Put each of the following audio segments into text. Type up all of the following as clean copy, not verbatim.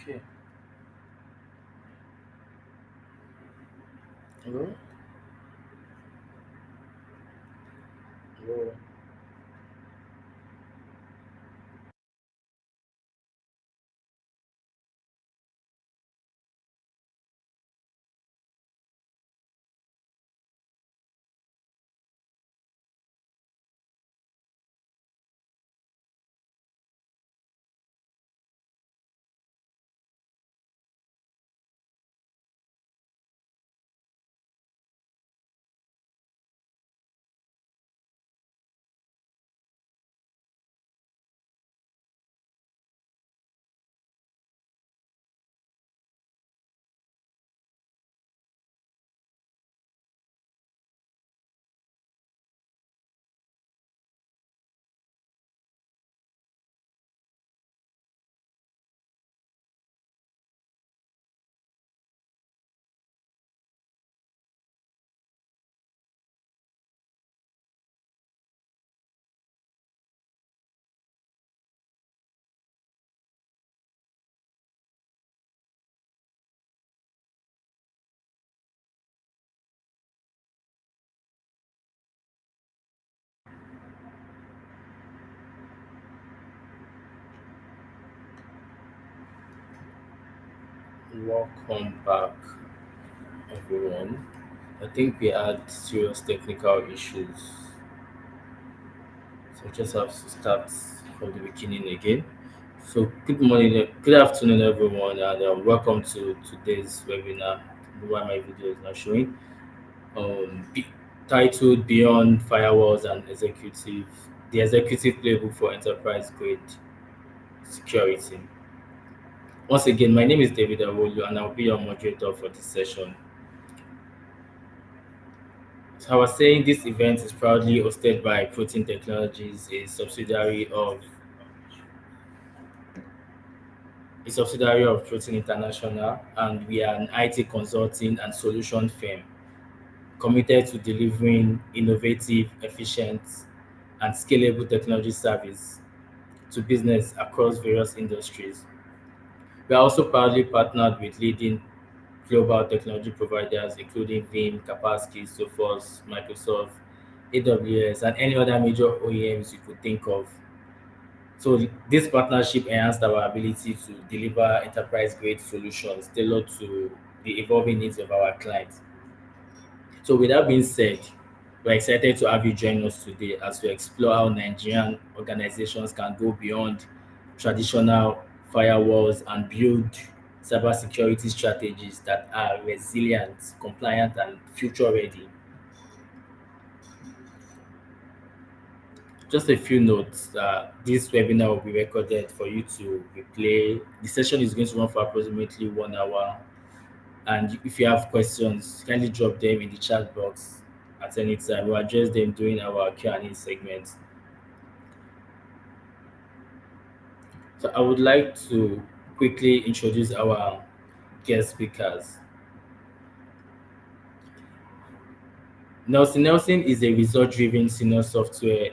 Okay. Hello? Hello? Welcome back, everyone. I think we had serious technical issues, so we just have to start from the beginning again. So, good morning, good afternoon, everyone, and welcome to today's webinar. Why my video is not showing. Be, titled "Beyond Firewalls and Executive: The Executive Playbook for Enterprise Grade Security." Once again, my name is David Awolu, and I'll be your moderator for this session. So I was saying this event is proudly hosted by Protein Technologies, a subsidiary of Protein International, and we are an IT consulting and solution firm committed to delivering innovative, efficient, and scalable technology service to business across various industries. We are also proudly partnered with leading global technology providers, including Veeam, Kaspersky, Sophos, Microsoft, AWS, and any other major OEMs you could think of. So this partnership enhanced our ability to deliver enterprise-grade solutions tailored to the evolving needs of our clients. So with that being said, we're excited to have you join us today as we explore how Nigerian organizations can go beyond traditional firewalls and build cybersecurity strategies that are resilient, compliant, and future ready. Just a few notes. This webinar will be recorded for you to replay. The session is going to run for approximately 1 hour. And if you have questions, kindly drop them in the chat box at any time. We'll address them during our Q&A segment. So I would like to quickly introduce our guest speakers. Nelson is a result-driven senior software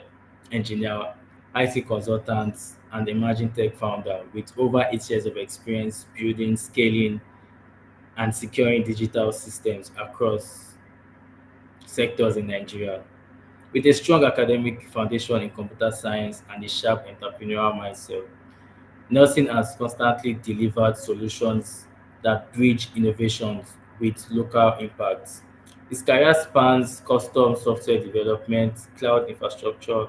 engineer, IT consultant, and emerging tech founder with over 8 years of experience building, scaling, and securing digital systems across sectors in Nigeria. With a strong academic foundation in computer science and a sharp entrepreneurial mindset, Nelson has constantly delivered solutions that bridge innovations with local impacts. His career spans custom software development, cloud infrastructure,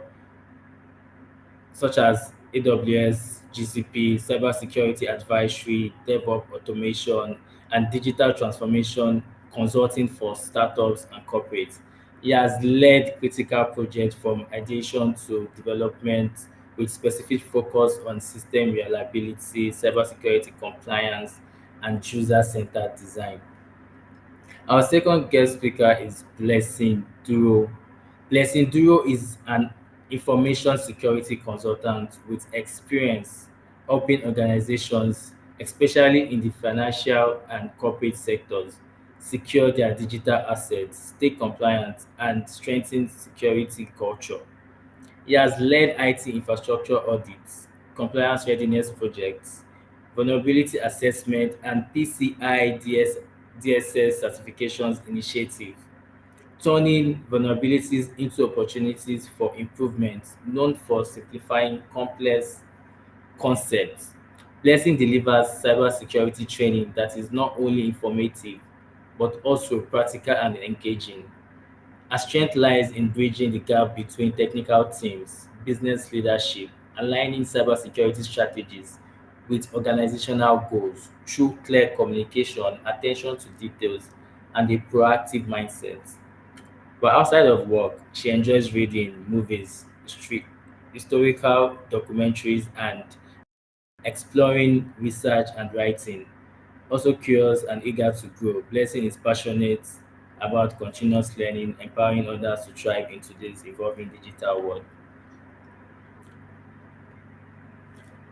such as AWS, GCP, cybersecurity advisory, DevOps automation, and digital transformation consulting for startups and corporates. He has led critical projects from ideation to development with specific focus on system reliability, cybersecurity compliance, and user-centered design. Our second guest speaker is Blessing Duro. Blessing Duro is an information security consultant with experience helping organizations, especially in the financial and corporate sectors, secure their digital assets, stay compliant, and strengthen security culture. He has led IT infrastructure audits, compliance readiness projects, vulnerability assessment, and PCI DSS certifications initiative, turning vulnerabilities into opportunities for improvement, known for simplifying complex concepts. Blessing delivers cybersecurity training that is not only informative but also practical and engaging. Our strength lies in bridging the gap between technical teams, business leadership, aligning cybersecurity strategies with organizational goals through clear communication, attention to details, and a proactive mindset. But outside of work, she enjoys reading movies, historical documentaries, and exploring research and writing. Also curious and eager to grow, Blessing is passionate about continuous learning, empowering others to thrive in today's evolving digital world.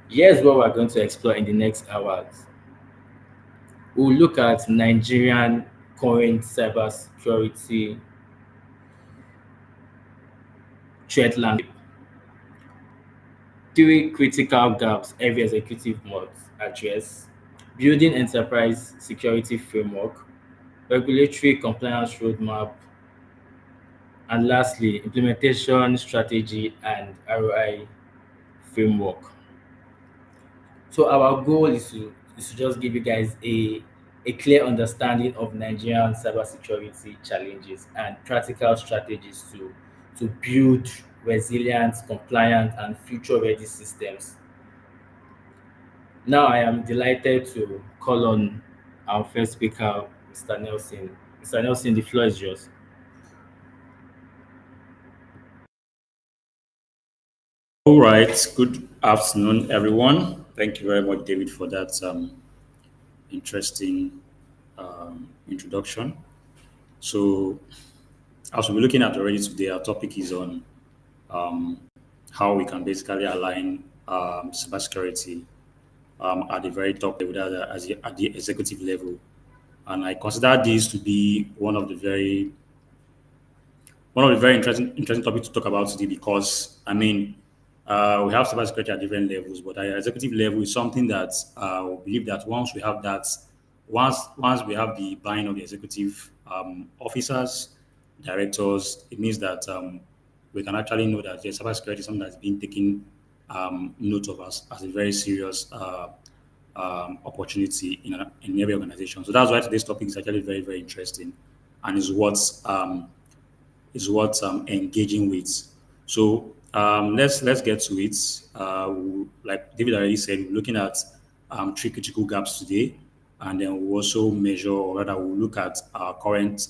Here's what we're going to explore in the next hours. We'll look at Nigerian current cybersecurity threat landscape, three critical gaps every executive must address, building enterprise security framework, regulatory compliance roadmap, and lastly, implementation strategy and ROI framework. So our goal is to just give you guys a clear understanding of Nigerian cybersecurity challenges and practical strategies to build resilient, compliant, and future-ready systems. Now I am delighted to call on our first speaker, Mr. Nelson. Mr. Nelson, the floor is yours. All right. Good afternoon, everyone. Thank you very much, David, for that interesting introduction. So, as we'll be looking at already today, our topic is on um, how we can basically align cybersecurity at the very top level, at the executive level. And I consider this to be one of the very interesting topics to talk about today because I mean We have cybersecurity at different levels, but at executive level is something that we believe that once we have that, once we have the buying of the executive officers, directors, it means that we can actually know that the cybersecurity is something that's being taken note of as a very serious opportunity in every organization. So that's why today's topic is actually very, very interesting and is what engaging with. So let's get to it. Like David already said, we're looking at three critical gaps today, and then we'll also measure, or rather, we'll look at our current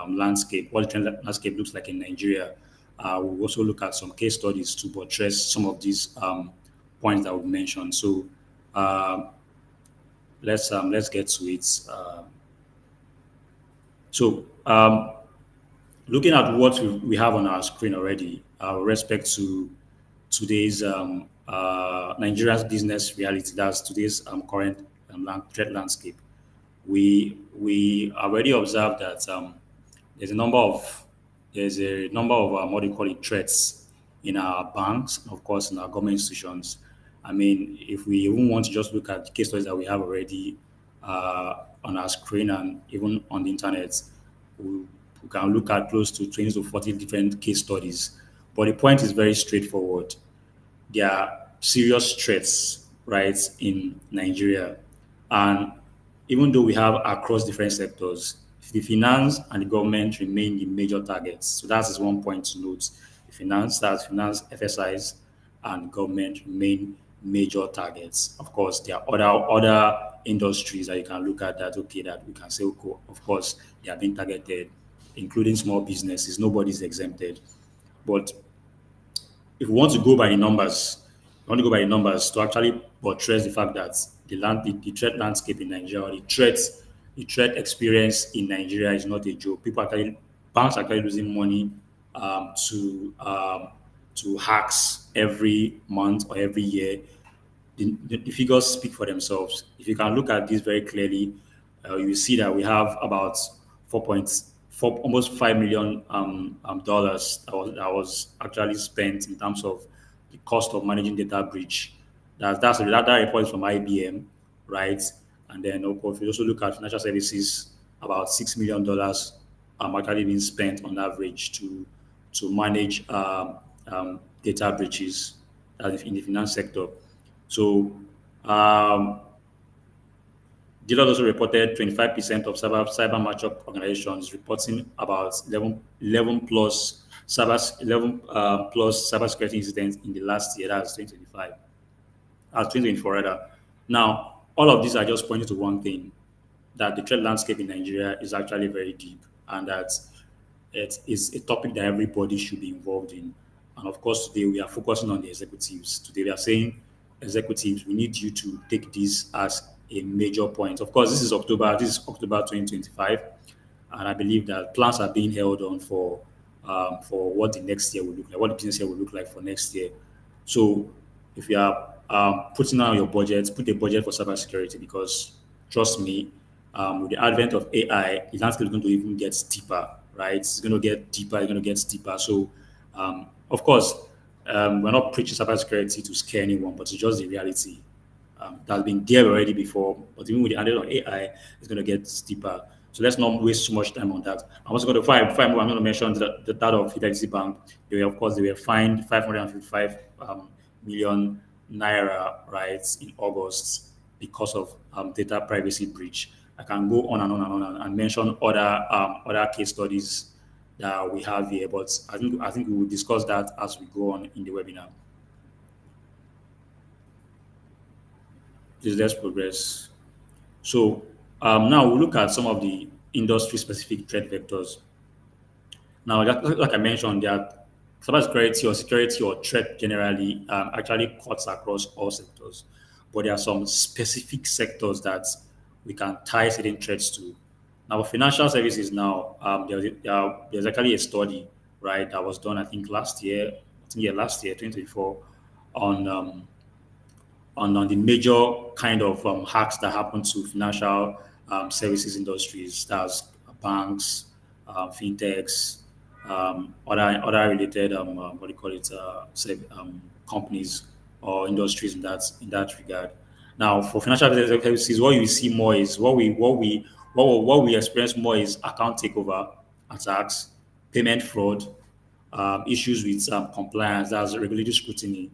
landscape, what the trend landscape looks like in Nigeria. We'll also look at some case studies to buttress some of these points that we mentioned. So um, let's get to it. So looking at what we have on our screen already, with respect to today's Nigeria's business reality, that's today's current threat landscape. We already observed that there's a number of what do you call it, threats in our banks, and of course in our government institutions. I mean, if we even want to just look at the case studies that we have already on our screen and even on the internet, we can look at close to 20 to 40 different case studies. But the point is very straightforward. There are serious threats, right, in Nigeria. And even though we have across different sectors, the finance and the government remain the major targets. So that is one point to note. The finance, FSIs, and government remain major targets. Of course, there are other industries that you can look at that, okay, that we can say, okay, of course, they are being targeted, including small businesses. Nobody's exempted. But if we want to go by the numbers, we want to go by the numbers to actually buttress the fact that the threat landscape in Nigeria, or the threat experience in Nigeria is not a joke. Banks are actually losing money to hacks every month or every year. The figures speak for themselves. If you can look at this very clearly, you will see that we have about 4.4, almost $5 million dollars that was actually spent in terms of the cost of managing data breach. That report is from IBM, right? And then of course, we also look at financial services, about $6 million actually being spent on average to manage data breaches in the finance sector. So Deloitte also reported 25% of cyber mature organizations reporting about 11 plus cybersecurity incidents in the last year. That's 2025, 2024 rather. Now, all of these are just pointing to one thing: that the threat landscape in Nigeria is actually very deep, and that it is a topic that everybody should be involved in. And of course, today we are focusing on the executives. Today we are saying, executives, we need you to take this as a major point. Of course, this is October 2025, and I believe that plans are being held on for what the next year will look like, what the business year will look like for next year. So if you are putting on your budget, put a budget for cybersecurity, because trust me, with the advent of AI, the landscape is going to even get steeper, right? It's going to get deeper, it's going to get steeper. So, of course, we're not preaching cybersecurity to scare anyone, but it's just the reality. That's been there already before, but even with the advent of AI, it's going to get steeper. So let's not waste too much time on that. I'm also going to I'm going to mention that of Fidelity Bank. They were fined 555 million naira, right, in August because of data privacy breach. I can go on and on and on and mention other case studies that we have here, but I think we will discuss that as we go on in the webinar. Please let's progress. So now we'll look at some of the industry-specific threat vectors. Now, like I mentioned, that cybersecurity or security or threat generally actually cuts across all sectors, but there are some specific sectors that we can tie certain threats to. Now, for financial services, now there's actually a study, right, that was done, I think last year, 2024, on on the major kind of hacks that happen to financial services industries. That's banks, fintechs, other related what do you call it, companies or industries in that regard. Now, for financial services, what you see more is what we experience more is account takeover, attacks, payment fraud, issues with compliance, that's regulatory scrutiny.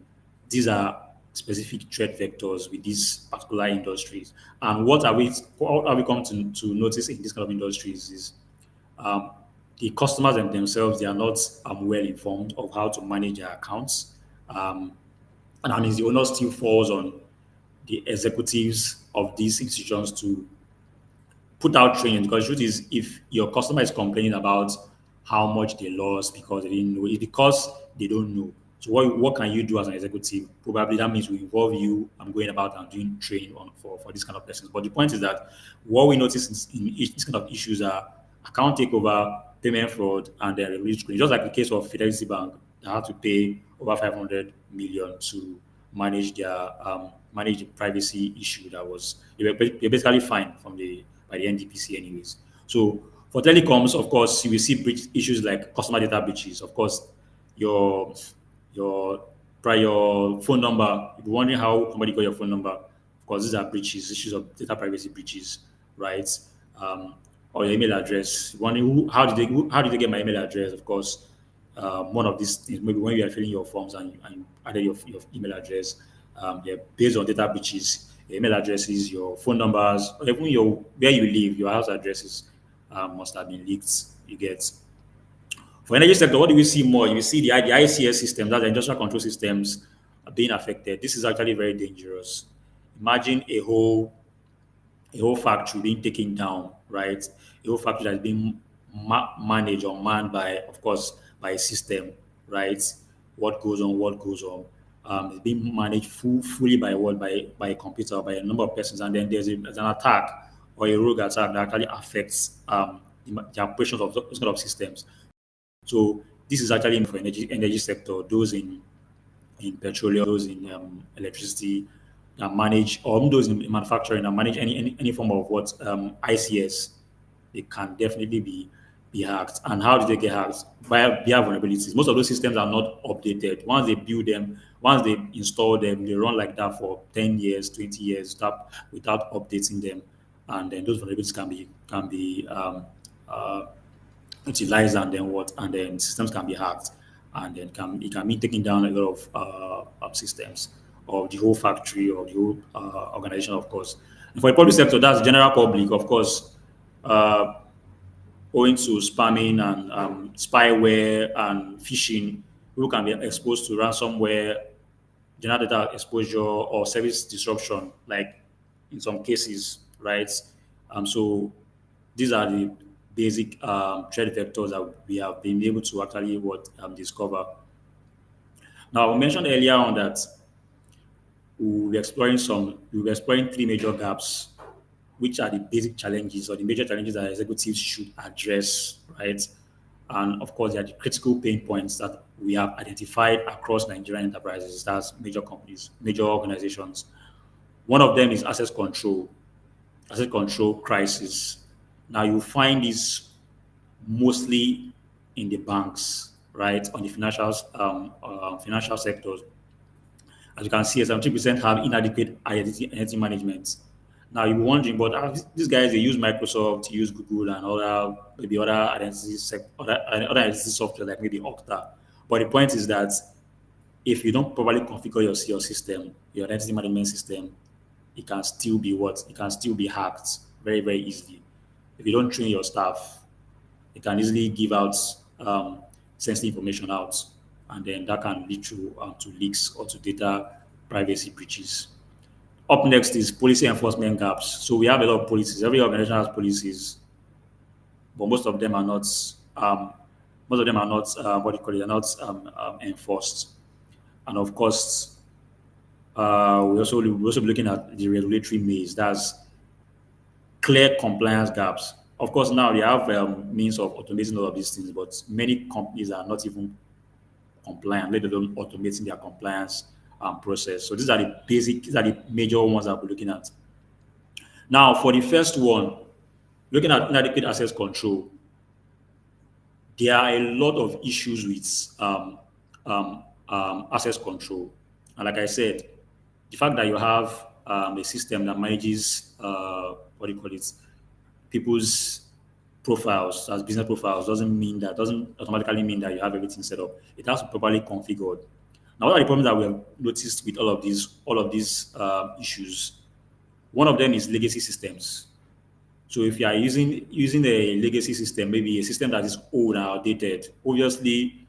These are specific threat vectors with these particular industries. And what have we come to notice in this kind of industries is um, the customers themselves, they are not well informed of how to manage their accounts. Um, and that means the onus still falls on the executives of these institutions to put out training, because the truth is, if your customer is complaining about how much they lost because they didn't know, it's because they don't know. So what can you do as an executive? Probably that means we involve you and going about and doing training for this kind of persons. But the point is that what we notice these kind of issues are account takeover, payment fraud, and then regulatory screening. Just like the case of Fidelity Bank that had to pay over 500 million to manage the privacy issue that was they were basically fined from the by the NDPC anyways. So for telecoms, of course, you will see issues like customer data breaches. Of course, your your prior phone number. If you're wondering how somebody got your phone number, of course, these are breaches, issues of data privacy breaches, right? Um, or your email address. Wondering how did they get my email address? Of course, one of these things, maybe when you are filling your forms and you added your email address, yeah, based on data breaches, your email addresses, your phone numbers, or even your where you live, your house addresses must have been leaked. You get for energy sector, what do we see more? You see the ICS systems, that's the industrial control systems, are being affected. This is actually very dangerous. Imagine a whole factory being taken down, right? A whole factory that's being managed or manned by, of course, by a system, right? What goes on. It's being managed fully by what by a computer or by a number of persons, and then there's an attack or a rogue attack that actually affects the operations of those kind of systems. So this is actually for energy sector, those in petroleum, those in electricity that manage, or those in manufacturing that manage any form of what ICS, they can definitely be hacked. And how do they get hacked? Via vulnerabilities. Most of those systems are not updated. Once they build them, once they install them, they run like that for 10 years, 20 years without updating them. And then those vulnerabilities can be uh, utilized, and then what, and then systems can be hacked, and then it can mean taking down a lot of systems of the whole factory or the whole organization, of course. And for the public sector, that's general public, of course, uh, owing to spamming and spyware and phishing, people can be exposed to ransomware, general data exposure, or service disruption, like in some cases, right? So these are the basic threat vectors that we have been able to actually discover. Now, we mentioned earlier on that we were exploring three major gaps, which are the basic challenges or the major challenges that executives should address, right? And of course, they are the critical pain points that we have identified across Nigerian enterprises, that's major companies, major organizations. One of them is asset control crisis. Now you find this mostly in the banks, right, on the financial sectors. As you can see, 70% have inadequate identity management. Now you're wondering, but these guys, they use Microsoft, use Google, and maybe other identity software like maybe Okta. But the point is that if you don't properly configure your system, your identity management system, it can still be what? It can still be hacked very, very easily. If you don't train your staff, it can easily give out sensitive information out, and then that can lead to leaks or to data privacy breaches. Up next is policy enforcement gaps. So we have a lot of policies. Every organization has policies, but um, most of them are not what do you call it? Are not enforced. And of course, we also be looking at the regulatory maze. That's clear compliance gaps. Of course, now they have means of automating all of these things, but many companies are not even compliant, let alone automating their compliance process. So these are the major ones that we're looking at. Now, for the first one, looking at inadequate access control, there are a lot of issues with access control. And like I said, the fact that you have a system that manages what do you call it, people's profiles as business profiles doesn't automatically mean that you have everything set up. It has to be properly configured. Now, what are the problems that we have noticed with all of these issues? One of them is legacy systems. So if you are using a legacy system, maybe a system that is old and outdated, obviously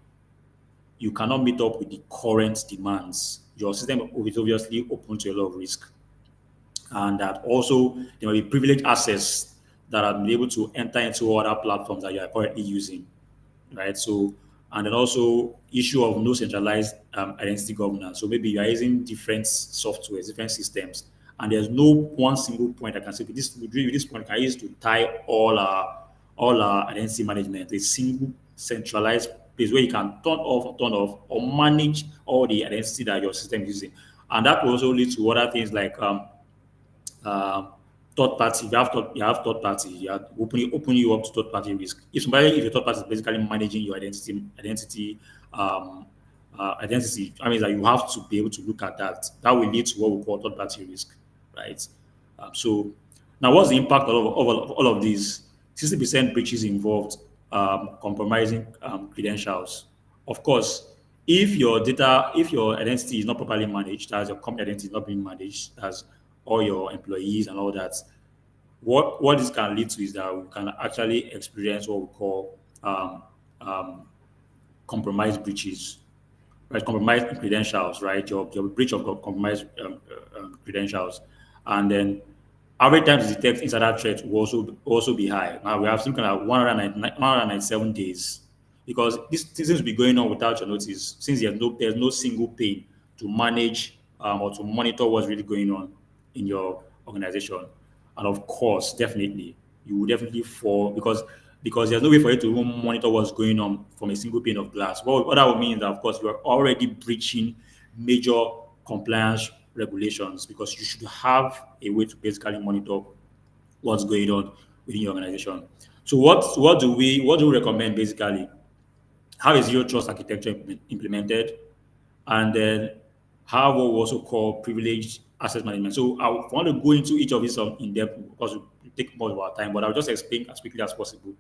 you cannot meet up with the current demands. Your system is obviously open to a lot of risk, and that also there may be privileged access that are able to enter into other platforms that you are currently using, right? So, and then also issue of no centralized identity governance. So maybe you are using different softwares, different systems, and there's no one single point I can say, "Okay, this with this point I use to tie all our identity management to a single centralized place where you can turn off, or manage all the identity that your system is using." And that will also lead to other things like um, third party. You have third party. You are opening you up to third party risk. If your third party is basically managing your um, identity, I mean that you have to be able to look at that. That will lead to what we call third party risk, right? So now, what's the impact of all of these? 60% breaches involved compromising credentials. Of course, if your identity is not properly managed, as your company identity is not being managed, as all your employees and all that, what this can lead to is that we can actually experience what we call um, compromised breaches, right? Compromised credentials, right? Your breach of compromised credentials, and then average time to detect insider threat will also be high. Now we have something like 197 days, because this seems to be going on without your notice, since there's no single pane to manage or to monitor what's really going on in your organization. And of course, definitely, you will definitely fall, because there's no way for you to even monitor what's going on from a single pane of glass. What that would mean is that, of course, you are already breaching major compliance regulations, because you should have a way to basically monitor what's going on within your organization. So what do we recommend basically? How is zero trust architecture implemented? And then have what we also call privileged access management. So I want to go into each of these in depth because it take more of our time, but I'll just explain as quickly as possible.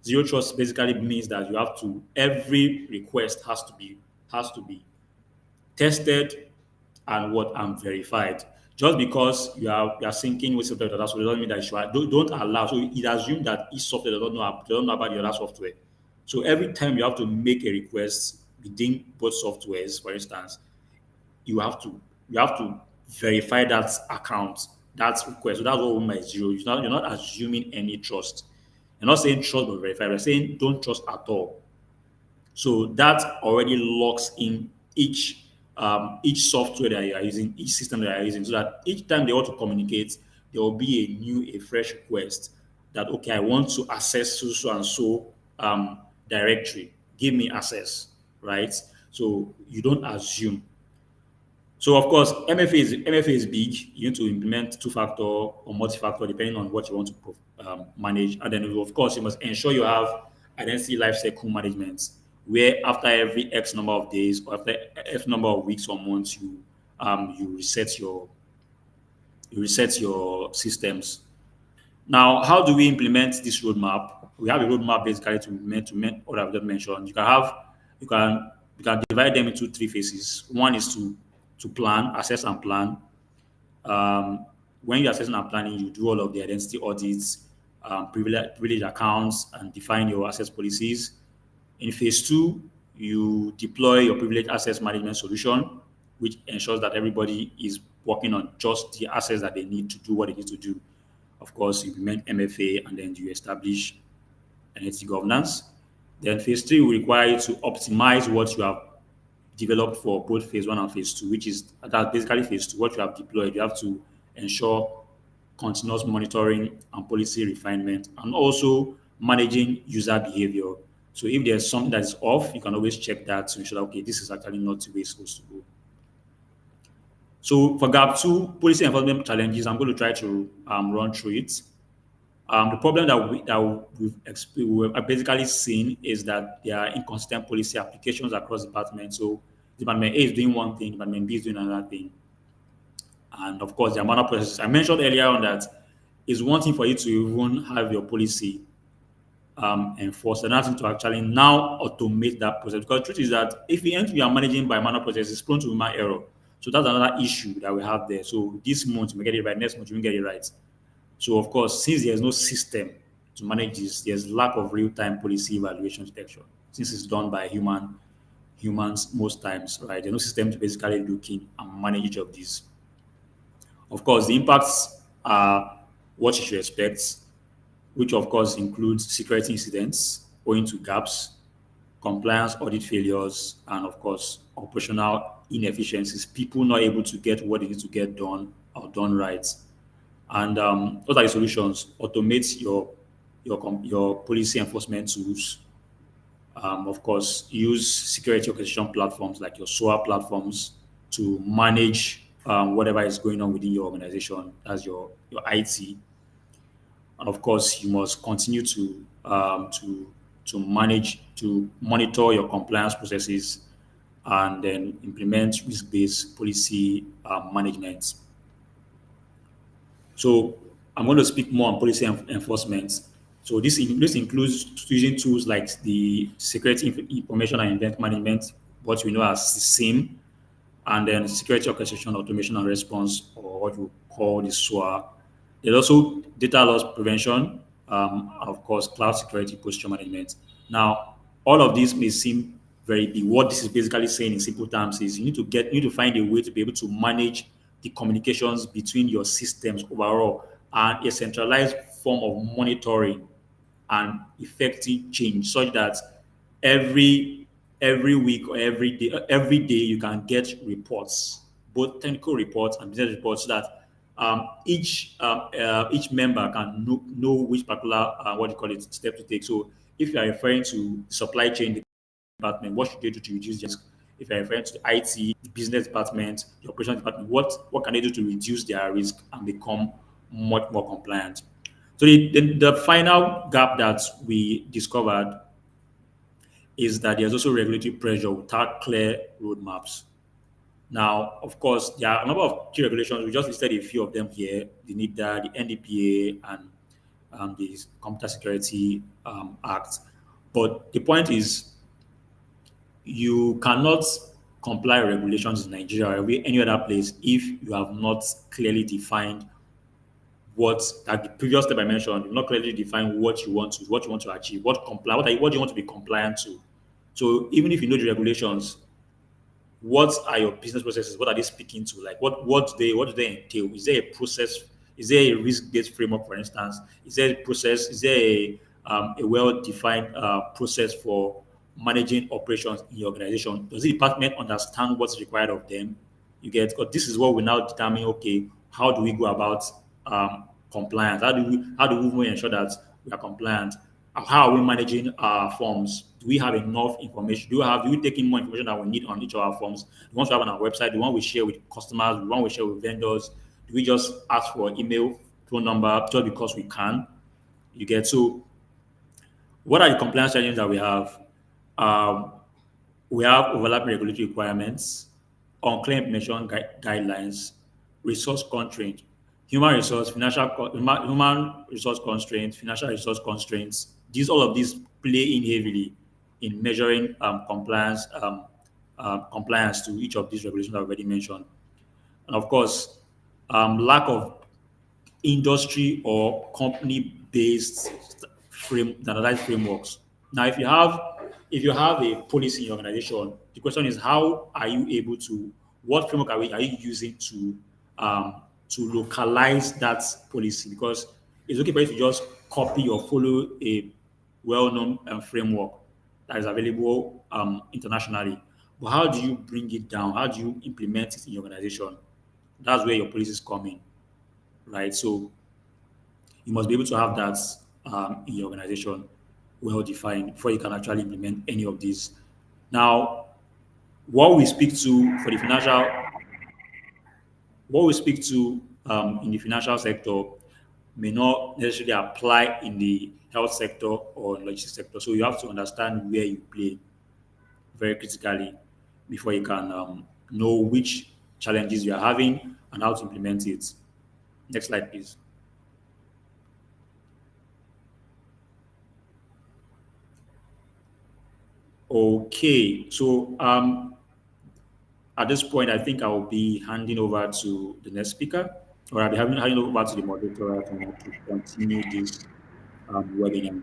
Zero trust basically means that you have to every request has to be tested and verified. Just because you are syncing with software that software doesn't mean that you should don't allow. So it assumes that each software does not know about the other software. So every time you have to make a request within both softwares, for instance, you have to you have to verify that account, that request. So that's what one by zero. You're not assuming any trust. You're not saying trust but verify. You're saying don't trust at all. So that already locks in each software that you are using, each system that you are using, so that each time they want to communicate, there will be a fresh request that, okay, I want to access so and so directory. Give me access, right? So you don't assume. So of course, MFA is big. You need to implement two-factor or multi-factor depending on what you want to manage. And then of course, you must ensure you have identity lifecycle management, where after every X number of days or after X number of weeks or months, you reset your systems. Now, how do we implement this roadmap? We have a roadmap basically to implement what I've just mentioned. You can divide them into three phases. One is to plan, assess and plan. When you're assessing and planning, you do all of the identity audits, privilege accounts, and define your access policies. In phase two, you deploy your privilege access management solution, which ensures that everybody is working on just the access that they need to do what they need to do. Of course, you implement MFA, and then you establish identity governance. Then phase three will require you to optimize what you have developed for both phase one and phase two, which is that basically phase two, what you have deployed. You have to ensure continuous monitoring and policy refinement, and also managing user behavior. So if there's something that is off, you can always check that to ensure that, okay, this is actually not the way it's supposed to go. So for gap two, policy enforcement challenges, I'm going to try to run through it. The problem we've basically seen is that there are inconsistent policy applications across departments. So Department A is doing one thing, Department B is doing another thing. And of course, the amount of processes I mentioned earlier on that is one thing for you to even have your policy enforced, another thing to actually now automate that process. Because the truth is that if you are managing by manual process, it's prone to human error. So that's another issue that we have there. So this month you may get it right, next month you will get it right. So of course, since there's no system to manage this, there's lack of real-time policy evaluation detection. Since it's done by humans most times, right? There's no system to basically look in and manage each of these. Of course, the impacts are what you should expect, which of course includes security incidents owing to gaps, compliance audit failures, and of course operational inefficiencies. People not able to get what they need to get done or done right. And what are the solutions? Automate your policy enforcement tools. Of course, use security orchestration platforms like your SOA platforms to manage whatever is going on within your organization as your IT. And of course, you must continue to manage to monitor your compliance processes and then implement risk-based policy management. So I'm going to speak more on policy enforcement. So this includes using tools like the Security Information and Event Management, what we know as SIM, and then security orchestration, automation, and response, or what we call the SOA. There's also data loss prevention, and of course, cloud security posture management. Now, all of these may seem very big. What this is basically saying in simple terms is you need to find a way to be able to manage the communications between your systems overall and a centralized form of monitoring and effective change such that every every week or every day you can get reports, both technical reports and business reports, so that each member can know which particular what do you call it step to take. So if you are referring to supply chain department, what should they do to reduce the risk? If you're referring to the IT, the business department, the operations department, what can they do to reduce their risk and become much more compliant? So the final gap that we discovered is that there's also regulatory pressure without clear roadmaps. Now, of course, there are a number of key regulations. We just listed a few of them here: the NIDA, the NDPA, and the Computer Security Act. But the point is, you cannot comply with regulations in Nigeria or any other place if you have not clearly defined what, like the previous step I mentioned, you've not clearly defined what you want to achieve, what do you want to be compliant to. So even if you know the regulations, what are your business processes? What are they speaking to? Like what do they entail? Is there a process? Is there a risk-based framework, for instance? Is there a process? Is there a well-defined process for managing operations in your organization? Does the department understand what's required of them? You get, because this is what we now determine. Okay, how do we go about compliance? How do we ensure that we are compliant? How are we managing our forms? Do we have enough information? Do we take in more information that we need on each of our forms? The ones we have on our website, the one we share with customers, the one we share with vendors. Do we just ask for email, phone number just because we can? You get, so what are the compliance challenges that we have? Um, we have overlapping regulatory requirements, unclear implementation guidelines, resource constraint, human resource constraints, financial resource constraints. All of these play in heavily in measuring compliance to each of these regulations I've already mentioned. And of course, lack of industry or company based standardized frameworks. Now, if you have a policy in your organization, the question is, how are you able to, what framework are you using to localize that policy? Because it's okay for you to just copy or follow a well-known framework that is available internationally. But how do you bring it down? How do you implement it in your organization? That's where your policies come in, right? So you must be able to have that in your organization well defined before you can actually implement any of these. Now, what we speak to for the financial, what we speak to in the financial sector may not necessarily apply in the health sector or logistics sector. So you have to understand where you play very critically. before you can know which challenges you are having and how to implement it. Next slide, please. Okay, so at this point, I think I will be handing over to the next speaker, or I'll be handing over to the moderator to continue this webinar.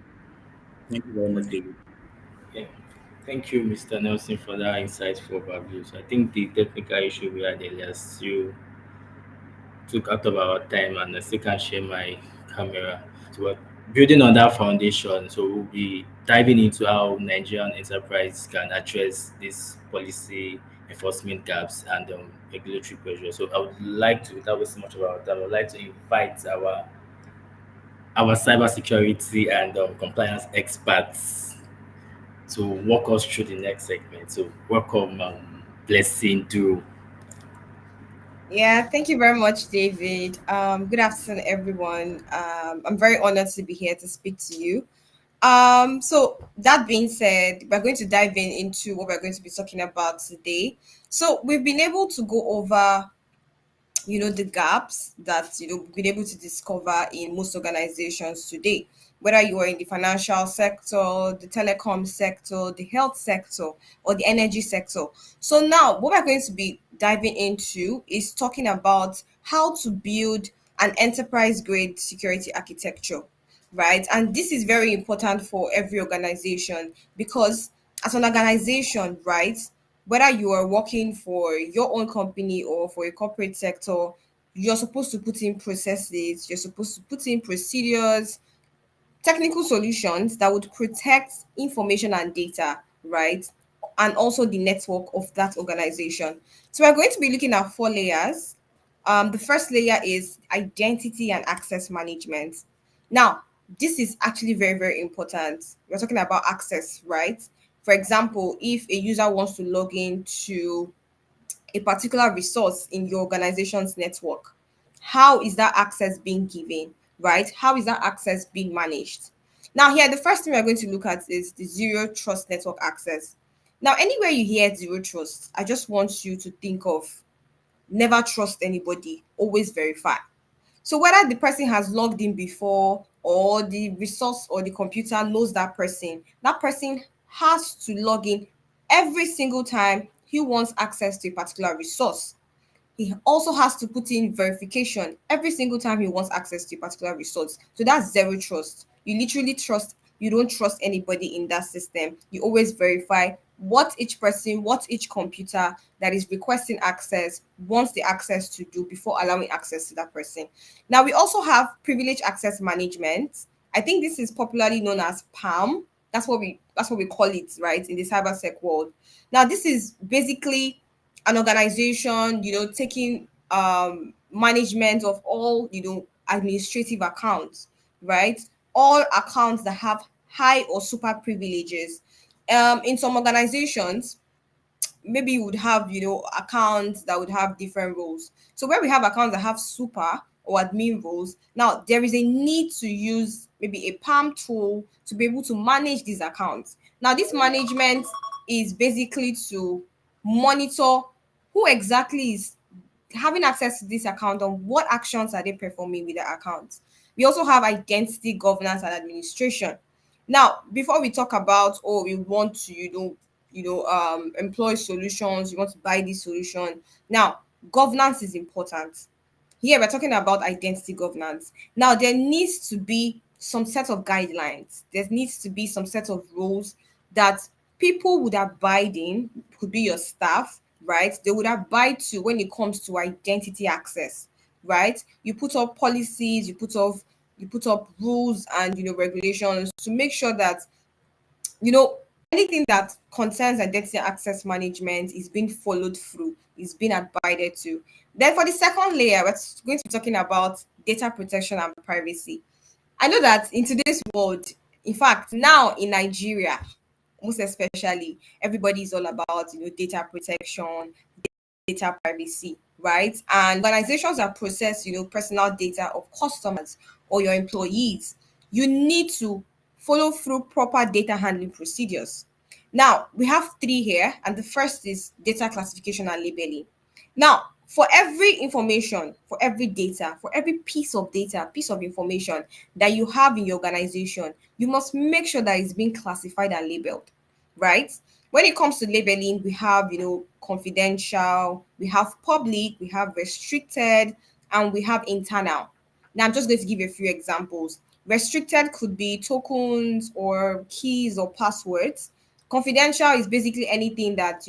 Thank you very much, David. Yeah. Thank you, Mr. Nelson, for that insightful overview. So I think the technical issue we had earlier still took out of our time, and I still can't share my camera. So we're building on that foundation. So we'll be diving into how Nigerian enterprise can address these policy enforcement gaps and regulatory pressure. So I would like to, without wasting much of our time, I would like to invite our cybersecurity and compliance experts to walk us through the next segment. So welcome, Blessing, do. Yeah, thank you very much, David. Good afternoon, everyone. I'm very honored to be here to speak to you. So that being said, we're going to dive into what we're going to be talking about today. So we've been able to go over the gaps that we've been able to discover in most organizations today, whether you are in the financial sector, the telecom sector, the health sector, or the energy sector. So now what we're going to be diving into is talking about how to build an enterprise grade security architecture, right? And this is very important for every organization because as an organization, right, whether you are working for your own company or for a corporate sector, you're supposed to put in processes, you're supposed to put in procedures, technical solutions that would protect information and data, right? And also the network of that organization. So we're going to be looking at four layers. The first layer is identity and access management. Now, this is actually very, very important. We're talking about access, right? For example, if a user wants to log in to a particular resource in your organization's network, how is that access being given, right? How is that access being managed? Now, here, the first thing we're going to look at is the zero trust network access. Now, anywhere you hear zero trust, I just want you to think of never trust anybody, always verify. So whether the person has logged in before or the resource or the computer knows that person has to log in every single time he wants access to a particular resource. He also has to put in verification every single time he wants access to a particular resource. So that's zero trust. You don't trust anybody in that system. You always verify what each person, what each computer that is requesting access wants the access to do before allowing access to that person. Now we also have privilege access management. I think this is popularly known as PAM. That's what we call it, right, in the cybersec world. Now this is basically an organization, taking management of all, administrative accounts, right? All accounts that have high or super privileges. In some organizations, maybe you would have accounts that would have different roles. So where we have accounts that have super or admin roles, now there is a need to use maybe a palm tool to be able to manage these accounts. Now this management is basically to monitor who exactly is having access to this account and what actions are they performing with their accounts. We also have identity governance and administration. Now, before we talk about, oh, we want to, employ solutions, you want to buy this solution. Now, governance is important. Here we're talking about identity governance. Now, there needs to be some set of guidelines. There needs to be some set of rules that people would abide in, could be your staff, right? They would abide to when it comes to identity access, right? You put up policies, you put up rules and regulations to make sure that you know anything that concerns identity access management is being followed through, is being abided to. Then for the second layer, we're going to be talking about data protection and privacy. I know that in today's world, in fact, now in Nigeria, most especially, everybody is all about data protection, data privacy, right? And organizations that process, personal data of customers or your employees, you need to follow through proper data handling procedures. Now, we have three here, and the first is data classification and labeling. Now, for every information, for every data, for every piece of information that you have in your organization, you must make sure that it's being classified and labeled, right? When it comes to labeling, we have, confidential, we have public, we have restricted, and we have internal. Now, I'm just going to give you a few examples. Restricted could be tokens or keys or passwords. Confidential is basically anything that,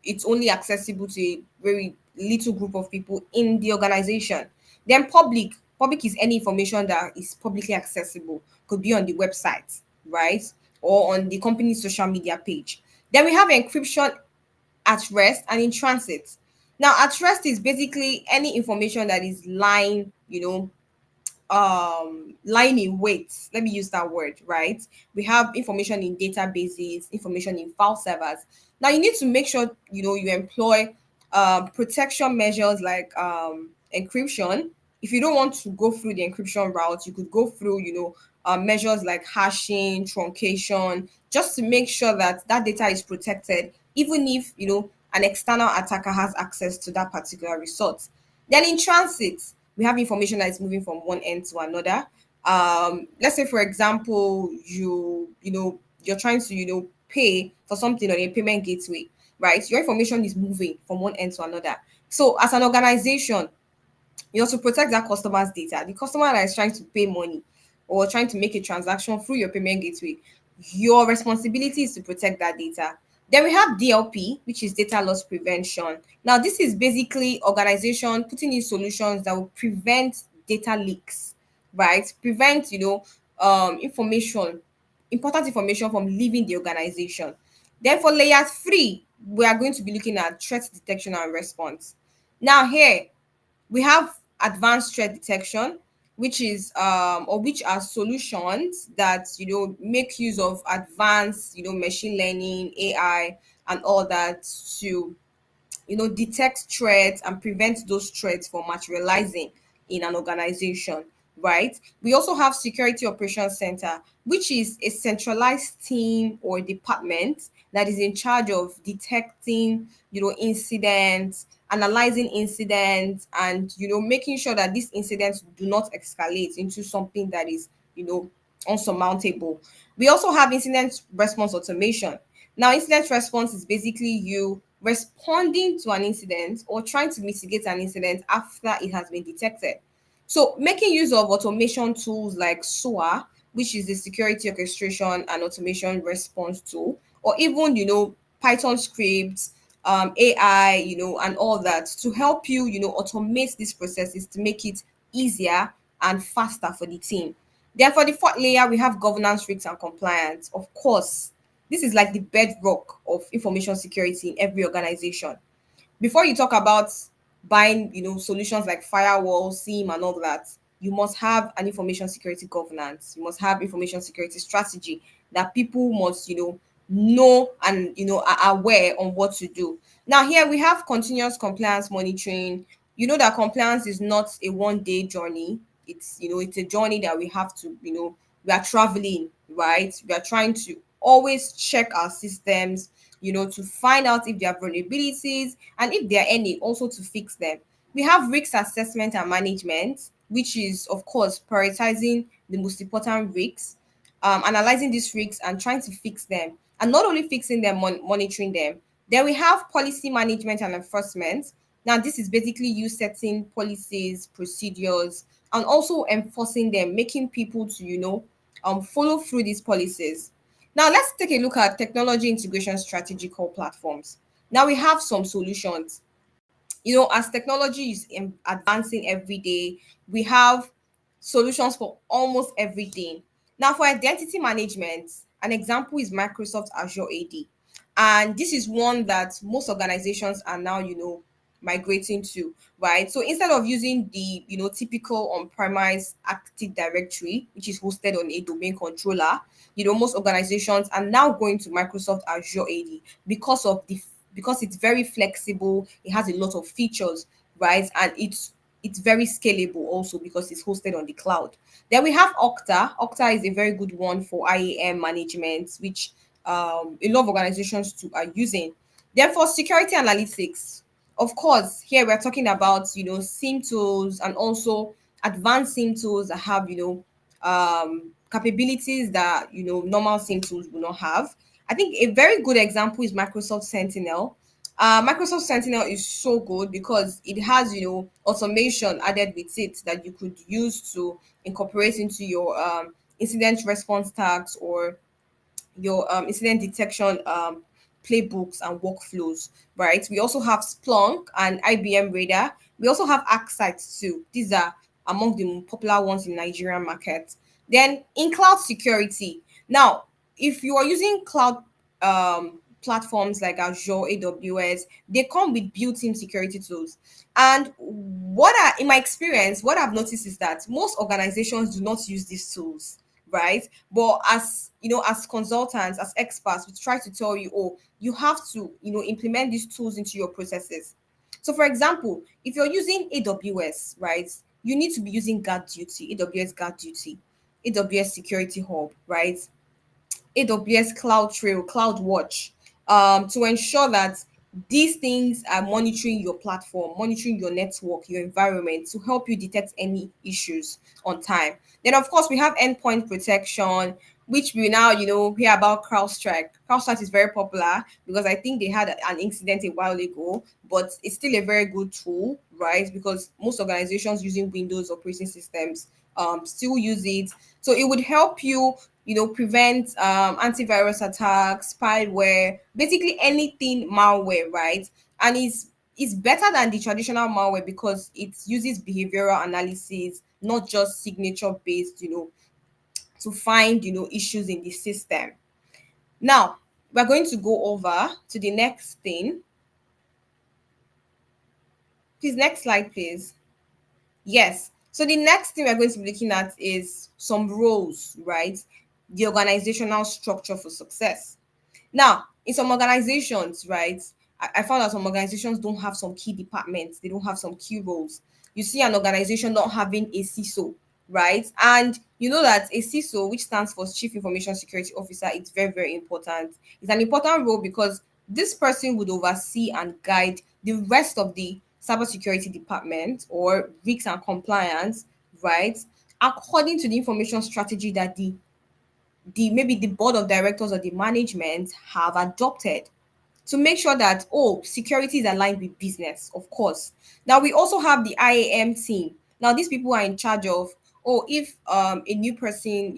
it's only accessible to a very little group of people in the organization. Then public is any information that is publicly accessible, could be on the website, right? Or on the company's social media page. Then we have encryption at rest and in transit. Now, at rest is basically any information that is lying, lying in wait. Let me use that word, right? We have information in databases, information in file servers. Now you need to make sure you employ protection measures like encryption. If you don't want to go through the encryption route, you could go through measures like hashing, truncation, just to make sure that that data is protected, even if an external attacker has access to that particular resource. Then in transit, we have information that is moving from one end to another. Let's say, for example, you're trying to pay for something on a payment gateway, right? Your information is moving from one end to another. So as an organization, to protect that customer's data, the customer that is trying to pay money or trying to make a transaction through your payment gateway, your responsibility is to protect that data. Then we have DLP, which is data loss prevention. Now, this is basically organization putting in solutions that will prevent data leaks, right? Prevent, information, important information from leaving the organization. Then for layer three, we are going to be looking at threat detection and response. Now, here we have advanced threat detection, which is or which are solutions that make use of advanced machine learning, AI, and all that to detect threats and prevent those threats from materializing in an organization, right? We also have Security Operations Center, which is a centralized team or department that is in charge of detecting, incidents, analyzing incidents, and making sure that these incidents do not escalate into something that is, unsurmountable. We also have incident response automation. Now, incident response is basically you responding to an incident or trying to mitigate an incident after it has been detected. So, making use of automation tools like SOA, which is the Security Orchestration and Automation Response Tool, or even, Python scripts, AI, and all that to help you, automate these processes to make it easier and faster for the team. Then for the fourth layer, we have governance, risks, and compliance. Of course, this is like the bedrock of information security in every organization. Before you talk about buying, solutions like firewall, SIEM, and all that, you must have an information security governance. You must have information security strategy that people must, know and are aware on what to do. Now, here we have continuous compliance monitoring. You know that compliance is not a one-day journey. It's a journey that we have to, we are traveling, right? We are trying to always check our systems, to find out if there are vulnerabilities and if there are any, also to fix them. We have risk assessment and management, which is, of course, prioritizing the most important risks, analyzing these risks and trying to fix them. And not only fixing them, monitoring them. Then we have policy management and enforcement. Now, this is basically you setting policies, procedures, and also enforcing them, making people to, follow through these policies. Now, let's take a look at technology integration strategy called platforms. Now, we have some solutions. As technology is advancing every day, we have solutions for almost everything. Now, for identity management, an example is Microsoft Azure AD. And this is one that most organizations are now, migrating to, right? So instead of using the, typical on-premise Active Directory, which is hosted on a domain controller, most organizations are now going to Microsoft Azure AD because it's very flexible, it has a lot of features, right? And it's very scalable also because it's hosted on the cloud. Then we have Okta. Okta is a very good one for IAM management, which a lot of organizations too are using. Then for security analytics, of course, here we're talking about SIM tools and also advanced SIM tools that have capabilities that normal SIM tools will not have. I think a very good example is Microsoft Sentinel. Microsoft Sentinel is so good because it has automation added with it that you could use to incorporate into your incident response tasks or your incident detection playbooks and workflows, right? We also have Splunk and IBM Radar. We also have ArcSight too. These are among the popular ones in Nigerian market. Then in cloud security, now if you are using cloud platforms like Azure, AWS, they come with built-in security tools. And in my experience, what I've noticed is that most organizations do not use these tools, right? But as as consultants, as experts, we try to tell you, oh, you have to, implement these tools into your processes. So, for example, if you're using AWS, right, you need to be using Guard Duty, AWS Guard Duty, AWS Security Hub, right? AWS Cloud Trail, Cloud Watch, to ensure that these things are monitoring your platform, monitoring your network, your environment to help you detect any issues on time. Then, of course, we have endpoint protection, which we now, hear about CrowdStrike. CrowdStrike is very popular because I think they had an incident a while ago, but it's still a very good tool, right? Because most organizations using Windows operating systems still use it. So it would help you prevent antivirus attacks, spyware, basically anything malware, right? And it's better than the traditional malware because it uses behavioral analysis, not just signature based, to find issues in the system. Now we're going to go over to the next thing. Please, next slide, please. Yes. So the next thing we're going to be looking at is some roles, right? The organizational structure for success. Now, in some organizations, right, I found that some organizations don't have some key departments, they don't have some key roles. You see an organization not having a CISO, right? And you know that a CISO, which stands for Chief Information Security Officer, it's very, very important. It's an important role because this person would oversee and guide the rest of the cybersecurity department or risk and compliance, right? According to the information strategy that the maybe the board of directors or the management have adopted to make sure that security is aligned with business, of course. Now we also have the IAM team. Now these people are in charge of if a new person,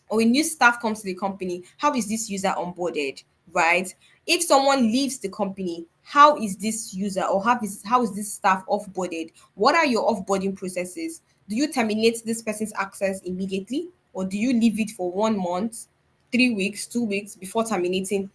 or a new staff comes to the company, how is this user onboarded, right? If someone leaves the company, how is this user or how is this staff offboarded? What are your offboarding processes? Do you terminate this person's access immediately, or do you leave it for 1 month, 3 weeks, 2 weeks before terminating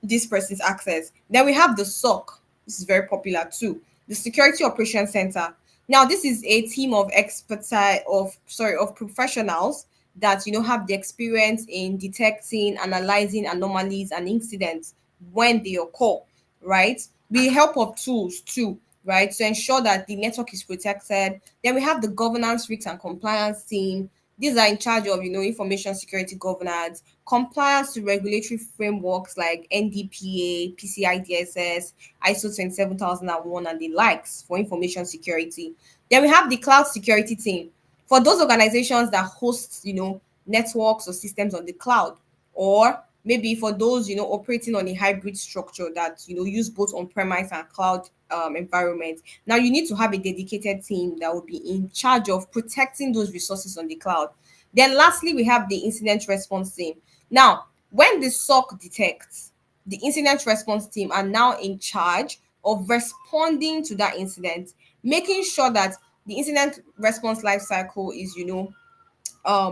this person's access? Then we have the SOC. This is very popular too. The Security Operations Center. Now, this is a team of expertise of professionals that have the experience in detecting, analyzing anomalies and incidents when they occur, right? With the help of tools too, right, to ensure that the network is protected. Then we have the governance, risk and compliance team. These are in charge of information security governance, compliance to regulatory frameworks like NDPA, PCI DSS, ISO 27001, and the likes for information security. Then we have the cloud security team for those organizations that host networks or systems on the cloud, or maybe for those operating on a hybrid structure that use both on-premise and cloud environment. Now you need to have a dedicated team that will be in charge of protecting those resources on the cloud. Then lastly, we have the incident response team. Now, when the SOC detects, the incident response team are now in charge of responding to that incident, making sure that the incident response life cycle is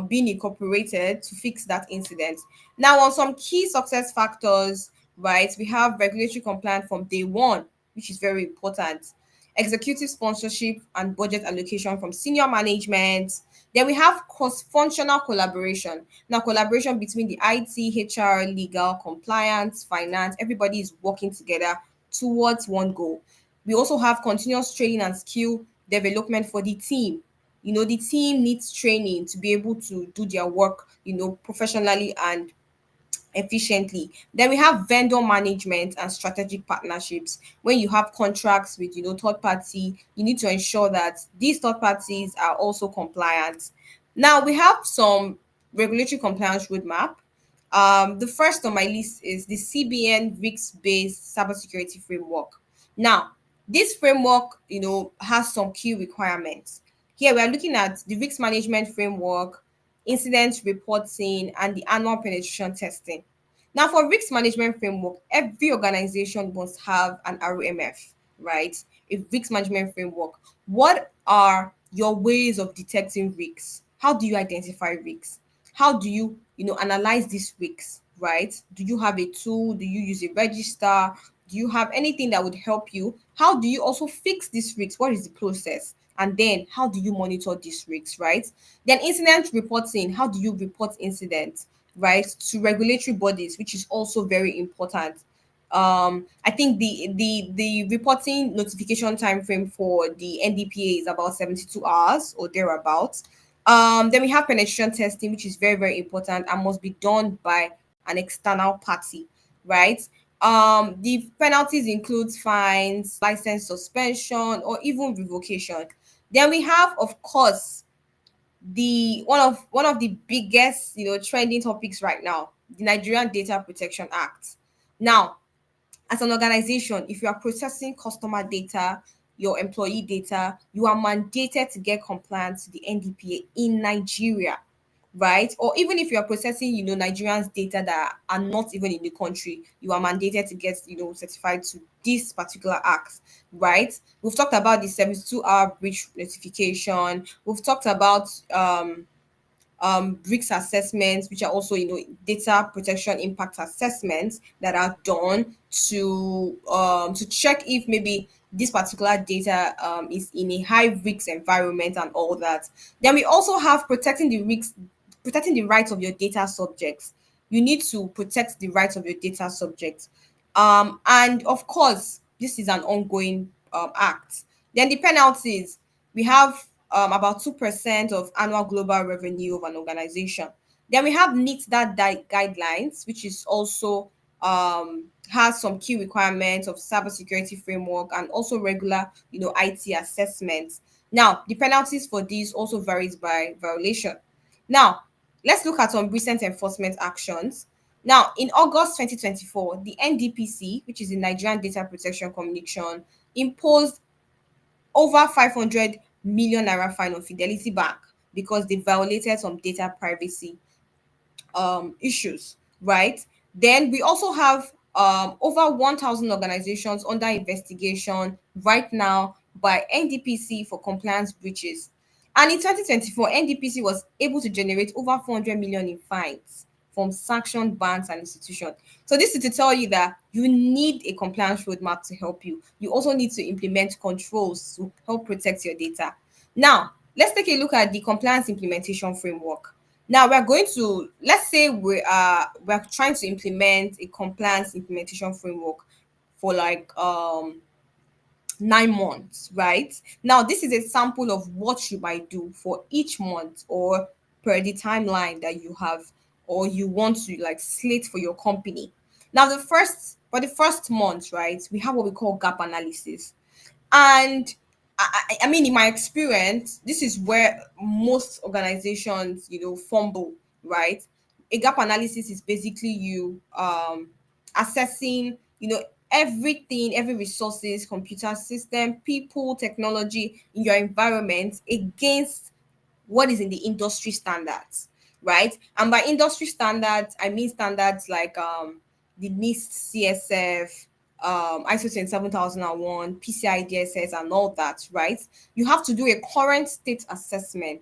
being incorporated to fix that incident. Now, on some key success factors, right, we have regulatory compliance from day one, which is very important. Executive sponsorship and budget allocation from senior management. Then we have cross-functional collaboration. Now, collaboration between the IT, HR, legal, compliance, finance, everybody is working together towards one goal. We also have continuous training and skill development for the team. The team needs training to be able to do their work professionally and efficiently. Then we have vendor management and strategic partnerships. When you have contracts with third party, you need to ensure that these third parties are also compliant. Now we have some regulatory compliance roadmap. The first on my list is the CBN risk-based cybersecurity framework. Now, this framework, has some key requirements. Here we are looking at the risk management framework, incident reporting, and the annual penetration testing. Now, for risk management framework, every organization must have an RMF, right? A risk management framework. What are your ways of detecting risks? How do you identify risks? How do you, analyze these risks, right? Do you have a tool? Do you use a register? Do you have anything that would help you? How do you also fix these risks? What is the process? And then how do you monitor these risks, right? Then incident reporting, how do you report incidents, right, to regulatory bodies, which is also very important. I think the reporting notification time frame for the NDPA is about 72 hours or thereabouts. Then we have penetration testing, which is very, very important and must be done by an external party, right? The penalties include fines, license suspension, or even revocation. Then we have, of course, the one of the biggest trending topics right now, the Nigerian Data Protection Act. Now, as an organization, if you are processing customer data, your employee data, you are mandated to get compliant to the NDPA in Nigeria, right? Or even if you are processing, Nigerians' data that are not even in the country, you are mandated to get, certified to this particular act, right? We've talked about the 72-hour breach notification. We've talked about risk assessments, which are also data protection impact assessments that are done to check if maybe this particular data is in a high risk environment and all that. Then we also have protecting the rights of your data subjects. You need to protect the rights of your data subjects. And of course, this is an ongoing act. Then the penalties, we have about 2% of annual global revenue of an organization. Then we have NIT that guidelines, which is also has some key requirements of cybersecurity framework and also regular, IT assessments. Now, the penalties for these also varies by violation. Now, let's look at some recent enforcement actions. Now, in August 2024, the NDPC, which is the Nigerian Data Protection Commission, imposed over 500 million naira fine on Fidelity Bank because they violated some data privacy issues, right? Then we also have over 1,000 organizations under investigation right now by NDPC for compliance breaches. And in 2024, NDPC was able to generate over 400 million in fines from sanctioned banks and institutions. So this is to tell you that you need a compliance roadmap to help you. You also need to implement controls to help protect your data. Now, let's take a look at the compliance implementation framework. Now we're going to, let's say we're trying to implement a compliance implementation framework for like 9 months, right? Now, this is a sample of what you might do for each month or per the timeline that you have or you want to like slate for your company. Now, for the first month, right, we have what we call gap analysis. And I mean, in my experience, this is where most organizations, fumble, right? A gap analysis is basically you assessing, everything, every resources, computer system, people, technology in your environment against what is in the industry standards, right? And by industry standards, I mean standards like the NIST CSF, ISO 27001, PCI DSS, and all that, right? You have to do a current state assessment,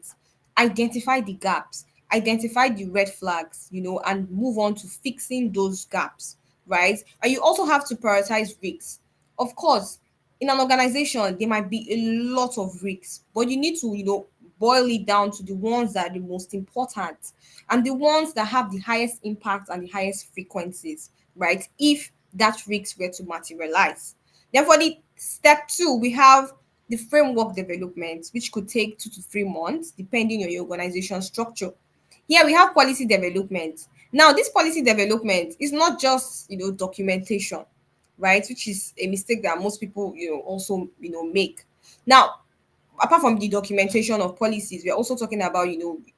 identify the gaps, identify the red flags, and move on to fixing those gaps, right? And you also have to prioritize risks. Of course, in an organization, there might be a lot of risks, but you need to, boil it down to the ones that are the most important and the ones that have the highest impact and the highest frequencies, right? If that risk were to materialize. Then for the step two, we have the framework development, which could take 2 to 3 months, depending on your organization structure. Here we have policy development. Now, this policy development is not just, documentation, right? Which is a mistake that most people, also, make. Now, apart from the documentation of policies, we're also talking about,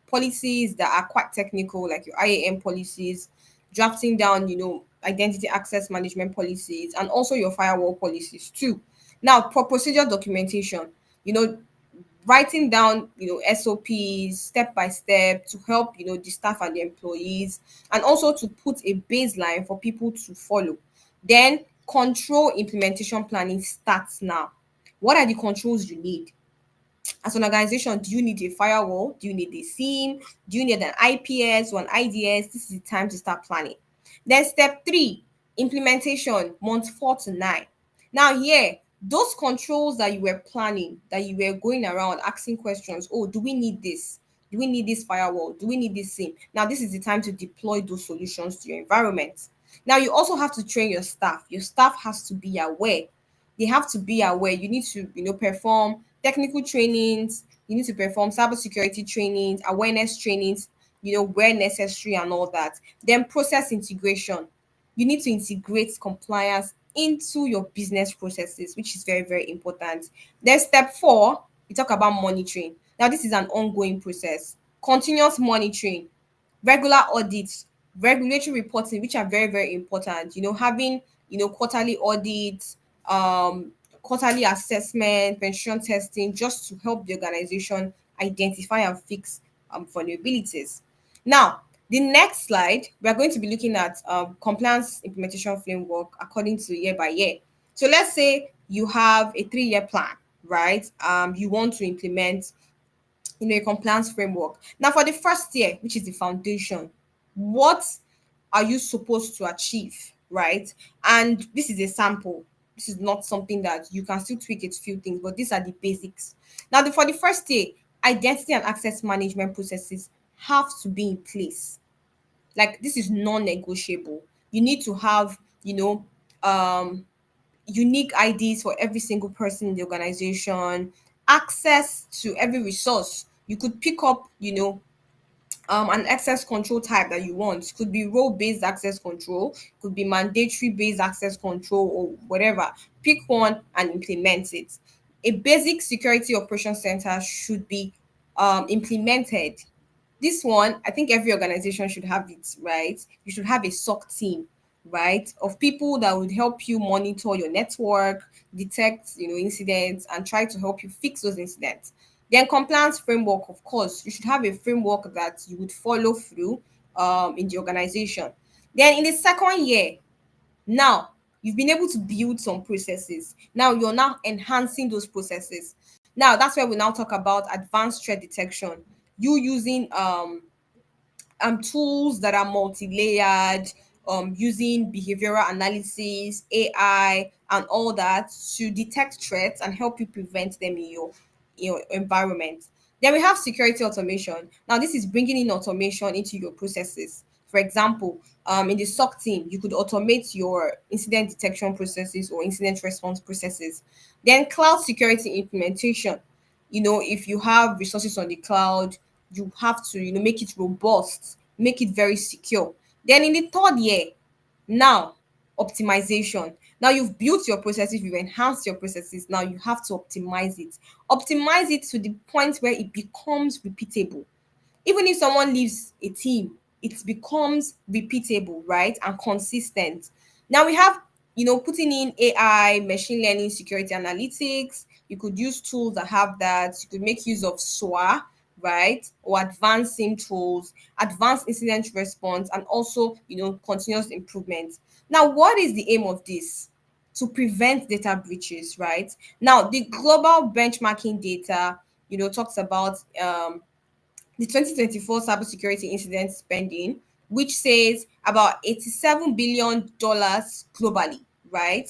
policies that are quite technical, like your IAM policies, drafting down, identity access management policies, and also your firewall policies too. Now, for procedure documentation, you know, writing down, SOPs step by step to help, the staff and the employees, and also to put a baseline for people to follow. Then control implementation planning starts now. What are the controls you need? As an organization, do you need a firewall? Do you need a SIM? Do you need an IPS or an IDS? This is the time to start planning. Then step 3, implementation, month 4 to 9. Now here, those controls that you were planning, that you were going around asking questions, oh, do we need this? Do we need this firewall? Do we need this SIM? Now this is the time to deploy those solutions to your environment. Now you also have to train your staff. Your staff has to be aware. They have to be aware. You need to, perform technical trainings. You need to perform cybersecurity trainings, awareness trainings, where necessary and all that. Then process integration. You need to integrate compliance into your business processes, which is very, very important. Then step 4, we talk about monitoring. Now, this is an ongoing process. Continuous monitoring, regular audits, regulatory reporting, which are very, very important. Having, quarterly audits, quarterly assessment, penetration testing, just to help the organization identify and fix vulnerabilities. Now, the next slide, we are going to be looking at compliance implementation framework according to year by year. So let's say you have a 3-year plan, right? You want to implement, a compliance framework. Now, for the first year, which is the foundation, what are you supposed to achieve, right? And this is a sample. This is not something that you can still tweak a few things, but these are the basics. Now, for the first year, identity and access management processes have to be in place. Like, this is non-negotiable. You need to have, um, unique IDs for every single person in the organization, access to every resource. You could pick up, an access control type that you want. Could be role-based access control, could be mandatory based access control, or whatever. Pick one and implement it. A basic security operations center should be implemented. This one, I think every organization should have it, right? You should have a SOC team, right, of people that would help you monitor your network, detect, incidents, and try to help you fix those incidents. Then compliance framework, of course, you should have a framework that you would follow through in the organization. Then in the second year, now you've been able to build some processes. Now you're now enhancing those processes. Now that's where we now talk about advanced threat detection. You using tools that are multi-layered, using behavioral analysis, AI, and all that to detect threats and help you prevent them in your environment. Then we have security automation. Now, this is bringing in automation into your processes. For example, in the SOC team, you could automate your incident detection processes or incident response processes. Then cloud security implementation. If you have resources on the cloud, you have to, make it robust, make it very secure. Then in the third year, now optimization. Now you've built your processes, you've enhanced your processes. Now you have to optimize it. Optimize it to the point where it becomes repeatable. Even if someone leaves a team, it becomes repeatable, right? And consistent. Now we have, putting in AI, machine learning, security analytics. You could use tools that have that. You could make use of SOA, right? Or advanced SIM tools, advanced incident response, and also, continuous improvement. Now, what is the aim of this? To prevent data breaches, right? Now, the global benchmarking data, talks about the 2024 cybersecurity incident spending, which says about $87 billion globally, right?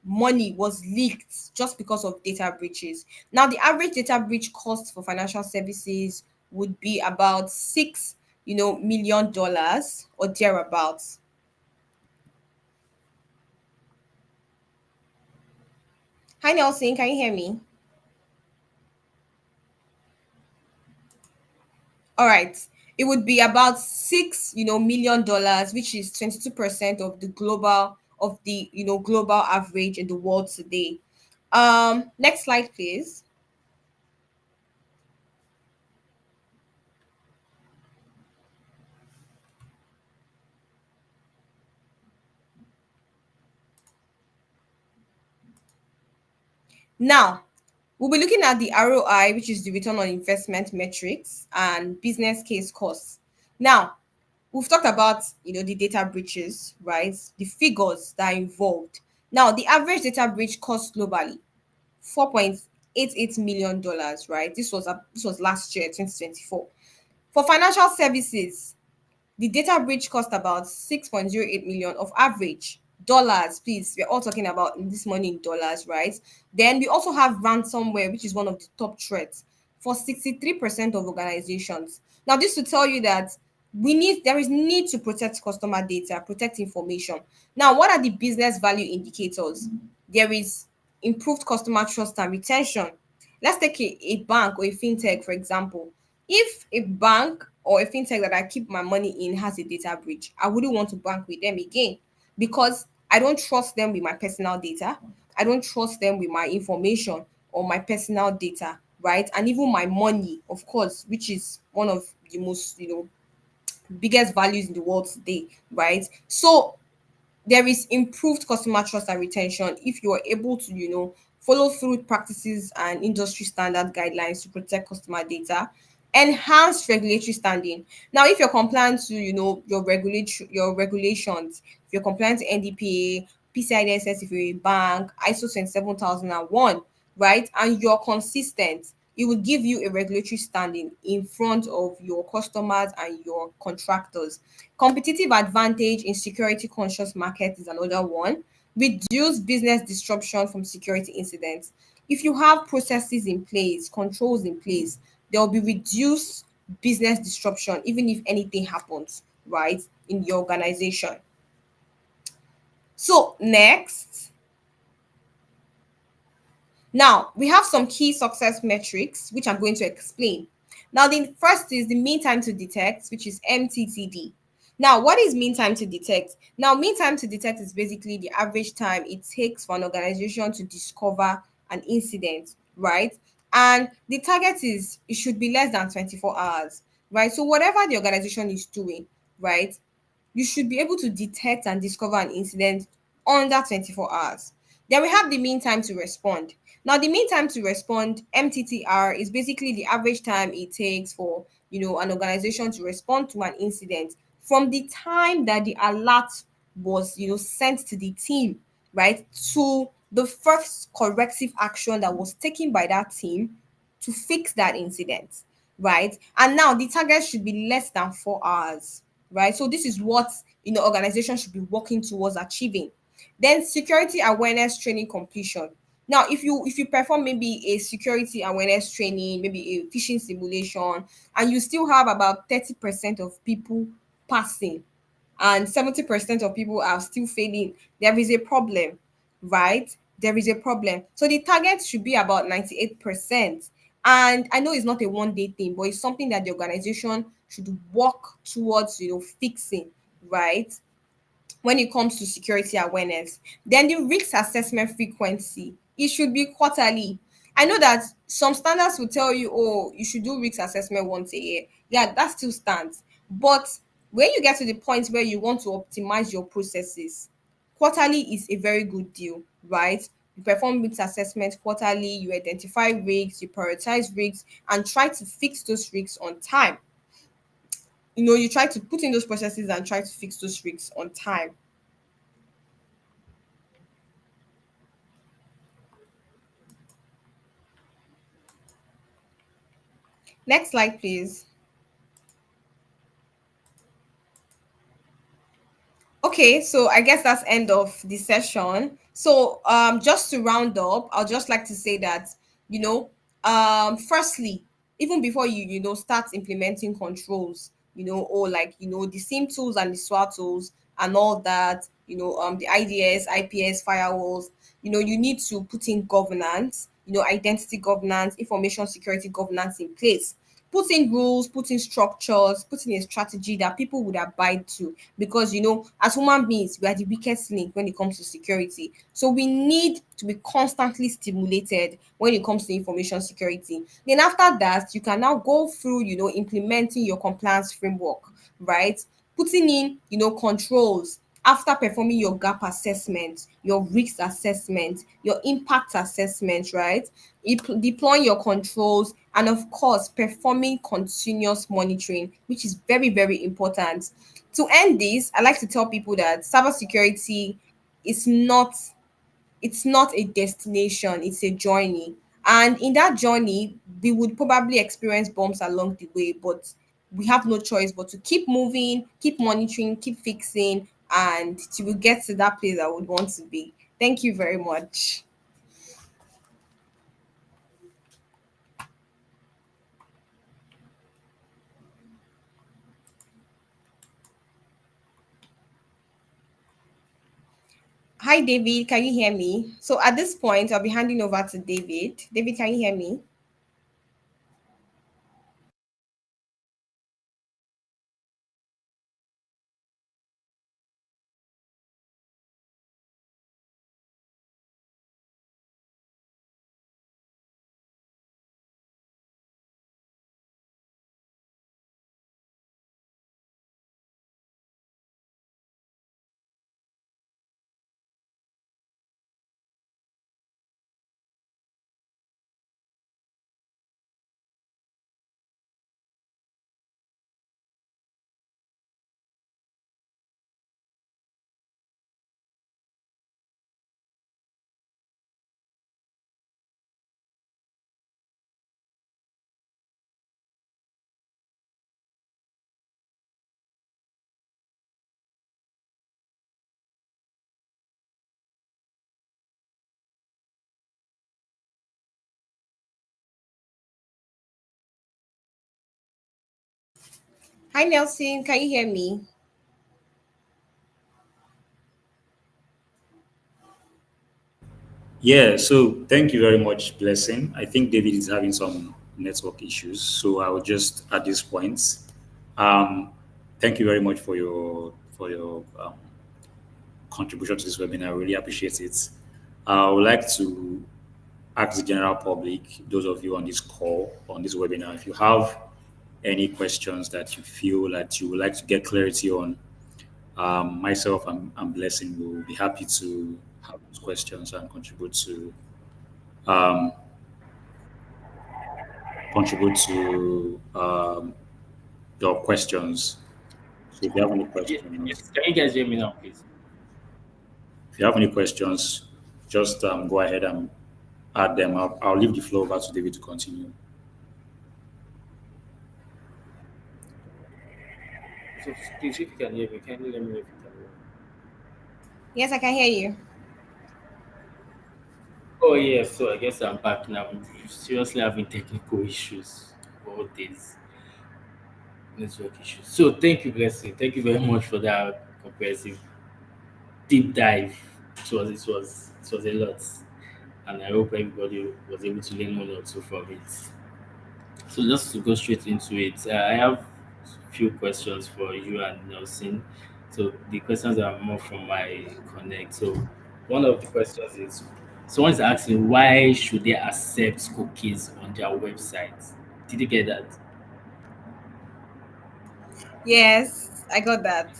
Money was leaked just because of data breaches. Now, the average data breach cost for financial services would be about $6 million or thereabouts. Hi, Nelson, can you hear me? All right. it would be about $6 million, which is 22% of the global average in the world today. Next slide, please. Now, we'll be looking at the ROI, which is the return on investment metrics, and business case costs. Now, we've talked about the data breaches, right? The figures that are involved. Now, the average data breach cost globally $4.88 million, right? This was last year, 2024. For financial services, the data breach cost about 6.08 million of average dollars. Please, we're all talking about this money in dollars, right? Then we also have ransomware, which is one of the top threats for 63% of organizations. Now, this to tell you that there is need to protect customer data, protect information. Now, what are the business value indicators? There is improved customer trust and retention. Let's take a bank or a fintech, for example. If a bank or a fintech that I keep my money in has a data breach, I wouldn't want to bank with them again, because I don't trust them with my personal data. I don't trust them with my information or my personal data, right? And even my money, of course, which is one of the most, biggest values in the world today, right? So there is improved customer trust and retention if you are able to follow through practices and industry standard guidelines to protect customer data. Enhanced regulatory standing. Now, if you're compliant to your regulations, if you're compliant to NDPA, PCI DSS, if you're a bank, ISO 27001, right, and you're consistent, it will give you a regulatory standing in front of your customers and your contractors. Competitive advantage in security conscious market is another one. Reduce business disruption from security incidents. If you have processes in place, controls in place, there will be reduced business disruption even if anything happens, right, in your organization. So next, now, we have some key success metrics, which I'm going to explain. Now, the first is the mean time to detect, which is MTTD. Now, what is mean time to detect? Now, mean time to detect is basically the average time it takes for an organization to discover an incident, right? And the target is it should be less than 24 hours, right? So, whatever the organization is doing, right, you should be able to detect and discover an incident under 24 hours. Then we have the mean time to respond. Now, the mean time to respond, MTTR, is basically the average time it takes for an organization to respond to an incident from the time that the alert was sent to the team, right, to the first corrective action that was taken by that team to fix that incident, right? And now the target should be less than 4 hours, right? So this is what organization should be working towards achieving. Then security awareness training completion. Now, if you perform maybe a security awareness training, maybe a phishing simulation, and you still have about 30% of people passing and 70% of people are still failing, there is a problem, right? There is a problem. So the target should be about 98%. And I know it's not a one-day thing, but it's something that the organization should work towards, fixing, right? When it comes to security awareness. Then the risk assessment frequency, it should be quarterly. I know that some standards will tell you, oh, you should do risk assessment once a year. Yeah, that still stands. But when you get to the point where you want to optimize your processes, quarterly is a very good deal, right? You perform risk assessment quarterly, you identify risks, you prioritize risks, and try to fix those risks on time. You try to put in those processes and try to fix those risks on time. Next slide, please. Okay, so I guess that's end of the session. So just to round up, I'll just like to say that, you know, firstly, even before you start implementing controls, or like, the SIM tools and the SWAT tools and all that, the IDS, IPS, firewalls, you need to put in governance, identity governance, information security governance in place. put in rules, put in structures, put in a strategy that people would abide to. Because, as human beings, we are the weakest link when it comes to security. So we need to be constantly stimulated when it comes to information security. Then after that, you can now go through, implementing your compliance framework, right? Putting in, controls after performing your gap assessment, your risk assessment, your impact assessment, right? Deploying your controls, and of course, performing continuous monitoring, which is very, very important. To end this, I like to tell people that cybersecurity is not it's not a destination, it's a journey. And in that journey, we would probably experience bumps along the way, but we have no choice but to keep moving, keep monitoring, keep fixing, and till we get to that place I would want to be. Thank you very much. Hi, David. Can you hear me? So at this point, I'll be handing over to David. David, can you hear me? Hi, Nelson. Can you hear me? Yeah, so thank you very much, Blessing. I think David is having some network issues, so I will just at this point, um, thank you very much for your contribution to this webinar. I really appreciate it. I would like to ask the general public, those of you on this call, on this webinar, if you have any questions that you feel that you would like to get clarity on, myself and Blessing will be happy to have those questions and um, contribute to your questions. So if you have any questions, Yes, can you guys hear me now, please? if you have any questions, just go ahead and add them. I'll leave the floor over to David to continue. So please, if you can hear me, can you let me know if you can hear me? Yes, I can hear you. Oh yeah, so I guess I'm back now. I'm seriously having technical issues all these network issues. So thank you, Blessing. Thank you very much for that comprehensive deep dive. It was a lot, and I hope everybody was able to learn one or two from it. So just to go straight into it, I have a few questions for you and Nelson. So the questions are more from my connect. So one of the questions is, someone is asking, why should they accept cookies on their website? Did you get that? Yes, I got that.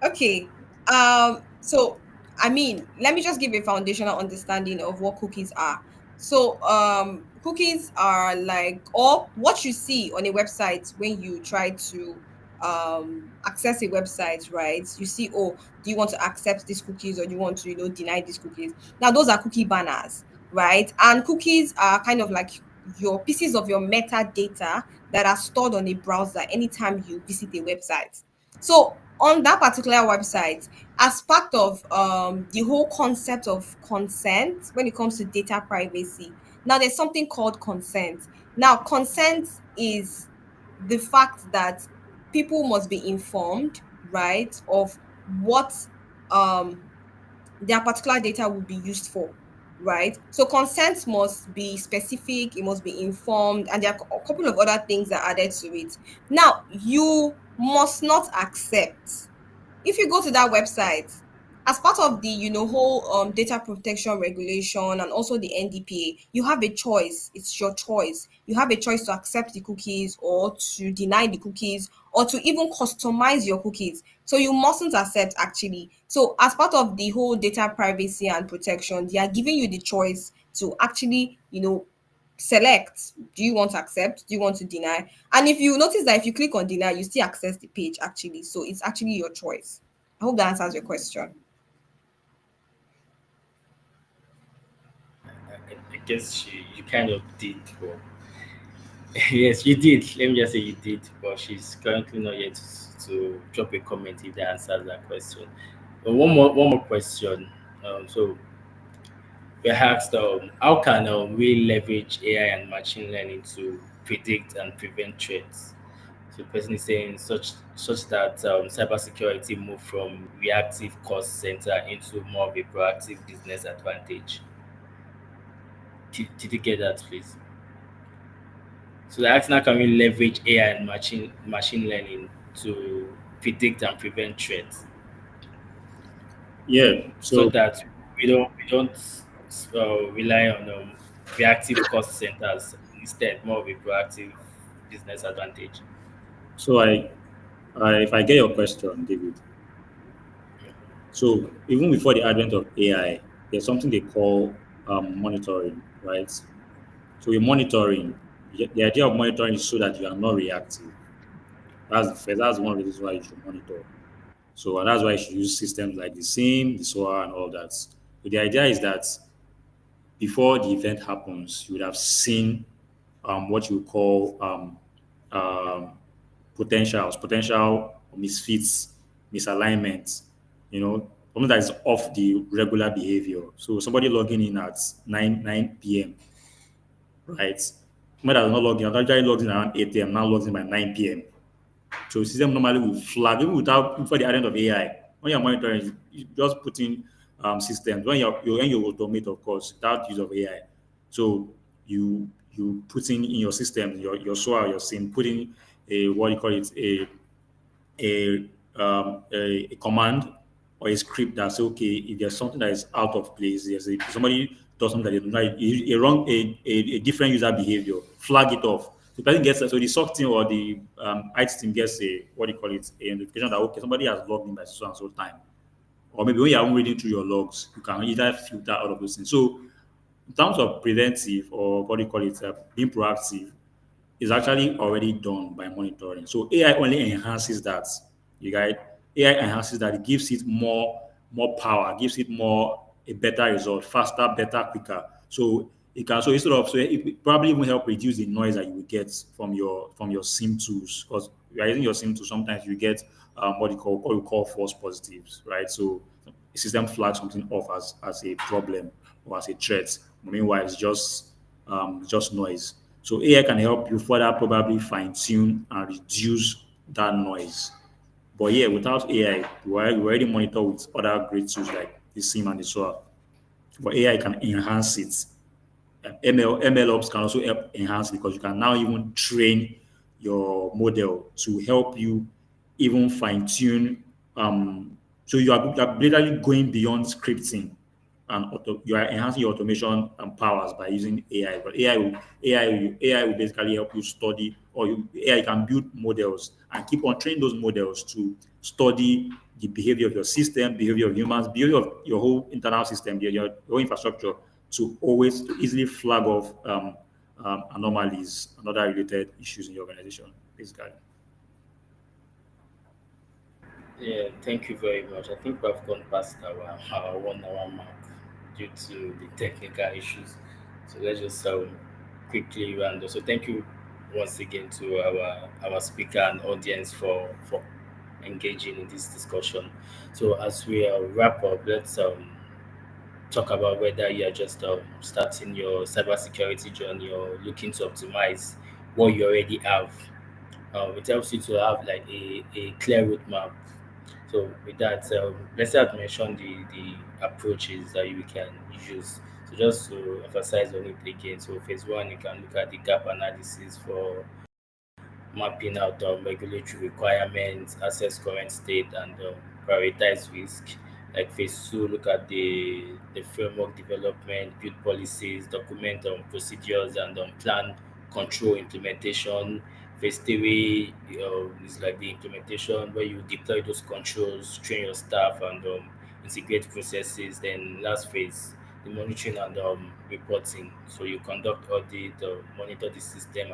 Okay. So let me just give a foundational understanding of what cookies are. So, cookies are like, or what you see on a website when you try to access a website, right? You see, oh, do you want to accept these cookies, or do you want to, deny these cookies? Now, those are cookie banners, right? And cookies are kind of like your pieces of your metadata that are stored on a browser anytime you visit a website. So on that particular website, as part of the whole concept of consent when it comes to data privacy, now there's something called consent. Now, consent is the fact that people must be informed, right, of what um their particular data will be used for. right? So consent must be specific, it must be informed, and there are a couple of other things that are added to it. Now, you must not accept. If you go to that website, as part of the whole data protection regulation and also the NDPA, you have a choice. It's your choice. You have a choice to accept the cookies or to deny the cookies or to even customize your cookies. So you mustn't accept actually. So as part of the whole data privacy and protection, they are giving you the choice to actually select. Do you want to accept? Do you want to deny? And if you notice that if you click on deny, you still access the page actually. So it's actually your choice. I hope that answers your question. I guess you kind of did, but yes, you did. Let me just say you did, but she's currently not yet to drop a comment if that answers that question. But one more question. So we asked, how can we leverage AI and machine learning to predict and prevent threats? So the person is saying such that cybersecurity move from reactive cost center into more of a proactive business advantage. Did you get that, please? So they're asking how can we leverage AI and machine learning to predict and prevent threats, Yeah. so So that we don't rely on reactive cost centers, instead more of a proactive business advantage. so if I get your question, David. So even before the advent of AI, there's something they call monitoring, right? So you're monitoring. The idea of monitoring is so that you are not reactive. That's the first. That's one of the reasons why you should monitor. So and that's why you should use systems like the SIM, the SOA, and all that. So the idea is that before the event happens, you would have seen what you call um, potential misfits, misalignments, something that is off the regular behavior. So somebody logging in at 9 p.m., right? Somebody that's not logging in, actually logs in around 8 a.m., now logs in by 9 p.m. So system normally will flag even without before the advent of AI. When you're monitoring, you just put in systems. When you automate, of course, without use of AI. So you put in your system, your SOA, your SIM, put in a what you call it, a command or a script that says, okay, if there's something that is out of place, if somebody does something that is not a different user behavior, flag it off. The person gets so the SOC team or the IT team gets a what do you call it, a notification that okay, somebody has logged in by so and so time. Or maybe when you're reading through your logs, you can either filter out of those things. So in terms of preventive or what do you call it, being proactive, is actually already done by monitoring. So AI only enhances that. You guys, AI enhances that. It gives it more power, gives it more a better result, faster, better, quicker. So it can so it probably even help reduce the noise that you will get from your SIM tools because you are using your SIM tool. Sometimes you get what we call false positives, right? So the system flags something off as a problem or as a threat. Meanwhile, it's just noise. So AI can help you further probably fine tune and reduce that noise. But yeah, without AI, we already monitor with other great tools like the SIM and the SOA. But AI can enhance it. ML ops can also help enhance because you can now even train your model to help you even fine tune. So you are literally going beyond scripting and you are enhancing your automation powers by using AI. But AI will basically help you study, or AI can build models and keep on training those models to study the behavior of your system, behavior of humans, behavior of your whole internal system, your whole infrastructure, to always easily flag off anomalies and other related issues in your organization, basically. Yeah, thank you very much. I think we've gone past our 1 hour mark due to the technical issues. So let's just quickly round up. So thank you once again to our speaker and audience for engaging in this discussion. So as we wrap up, let's talk about whether you're just starting your cybersecurity journey or looking to optimize what you already have. It helps you to have like a clear roadmap. So with that, let's have mentioned the approaches that you can use. So just to emphasize on it again, so phase one, you can look at the gap analysis for mapping out regulatory requirements, assess current state, and prioritize risk. Like phase two, look at the framework development, build policies, document procedures, and plan control implementation. Phase three is like the implementation where you deploy those controls, train your staff, and integrate processes. Then last phase, the monitoring and reporting. So you conduct audit, monitor the system,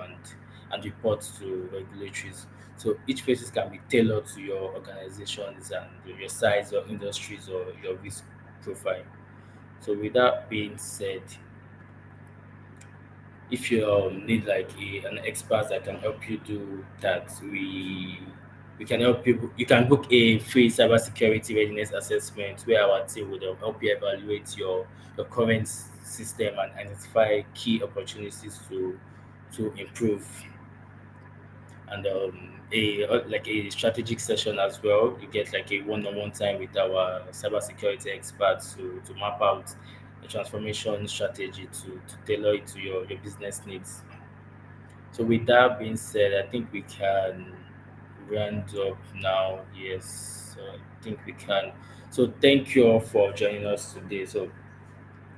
and report to regulatories. So each phases can be tailored to your organizations and your size, your industries, or your risk profile. So with that being said, if you need like an expert that can help you do that, we can help you. You can book a free cybersecurity readiness assessment where our team would help you evaluate your current system and identify key opportunities to improve. And like a strategic session as well. You get like a one-on-one time with our cybersecurity experts to map out a transformation strategy to tailor it to your business needs. So with that being said, I think we can round up now. Yes, so I think we can. So thank you all for joining us today. So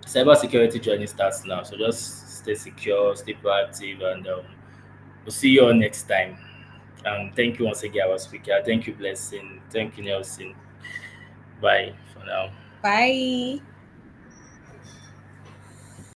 cybersecurity journey starts now. So just stay secure, stay proactive, and we'll see you all next time. Thank you once again, our speaker. Thank you, Blessing. Thank you, Nelson. Bye for now. Bye.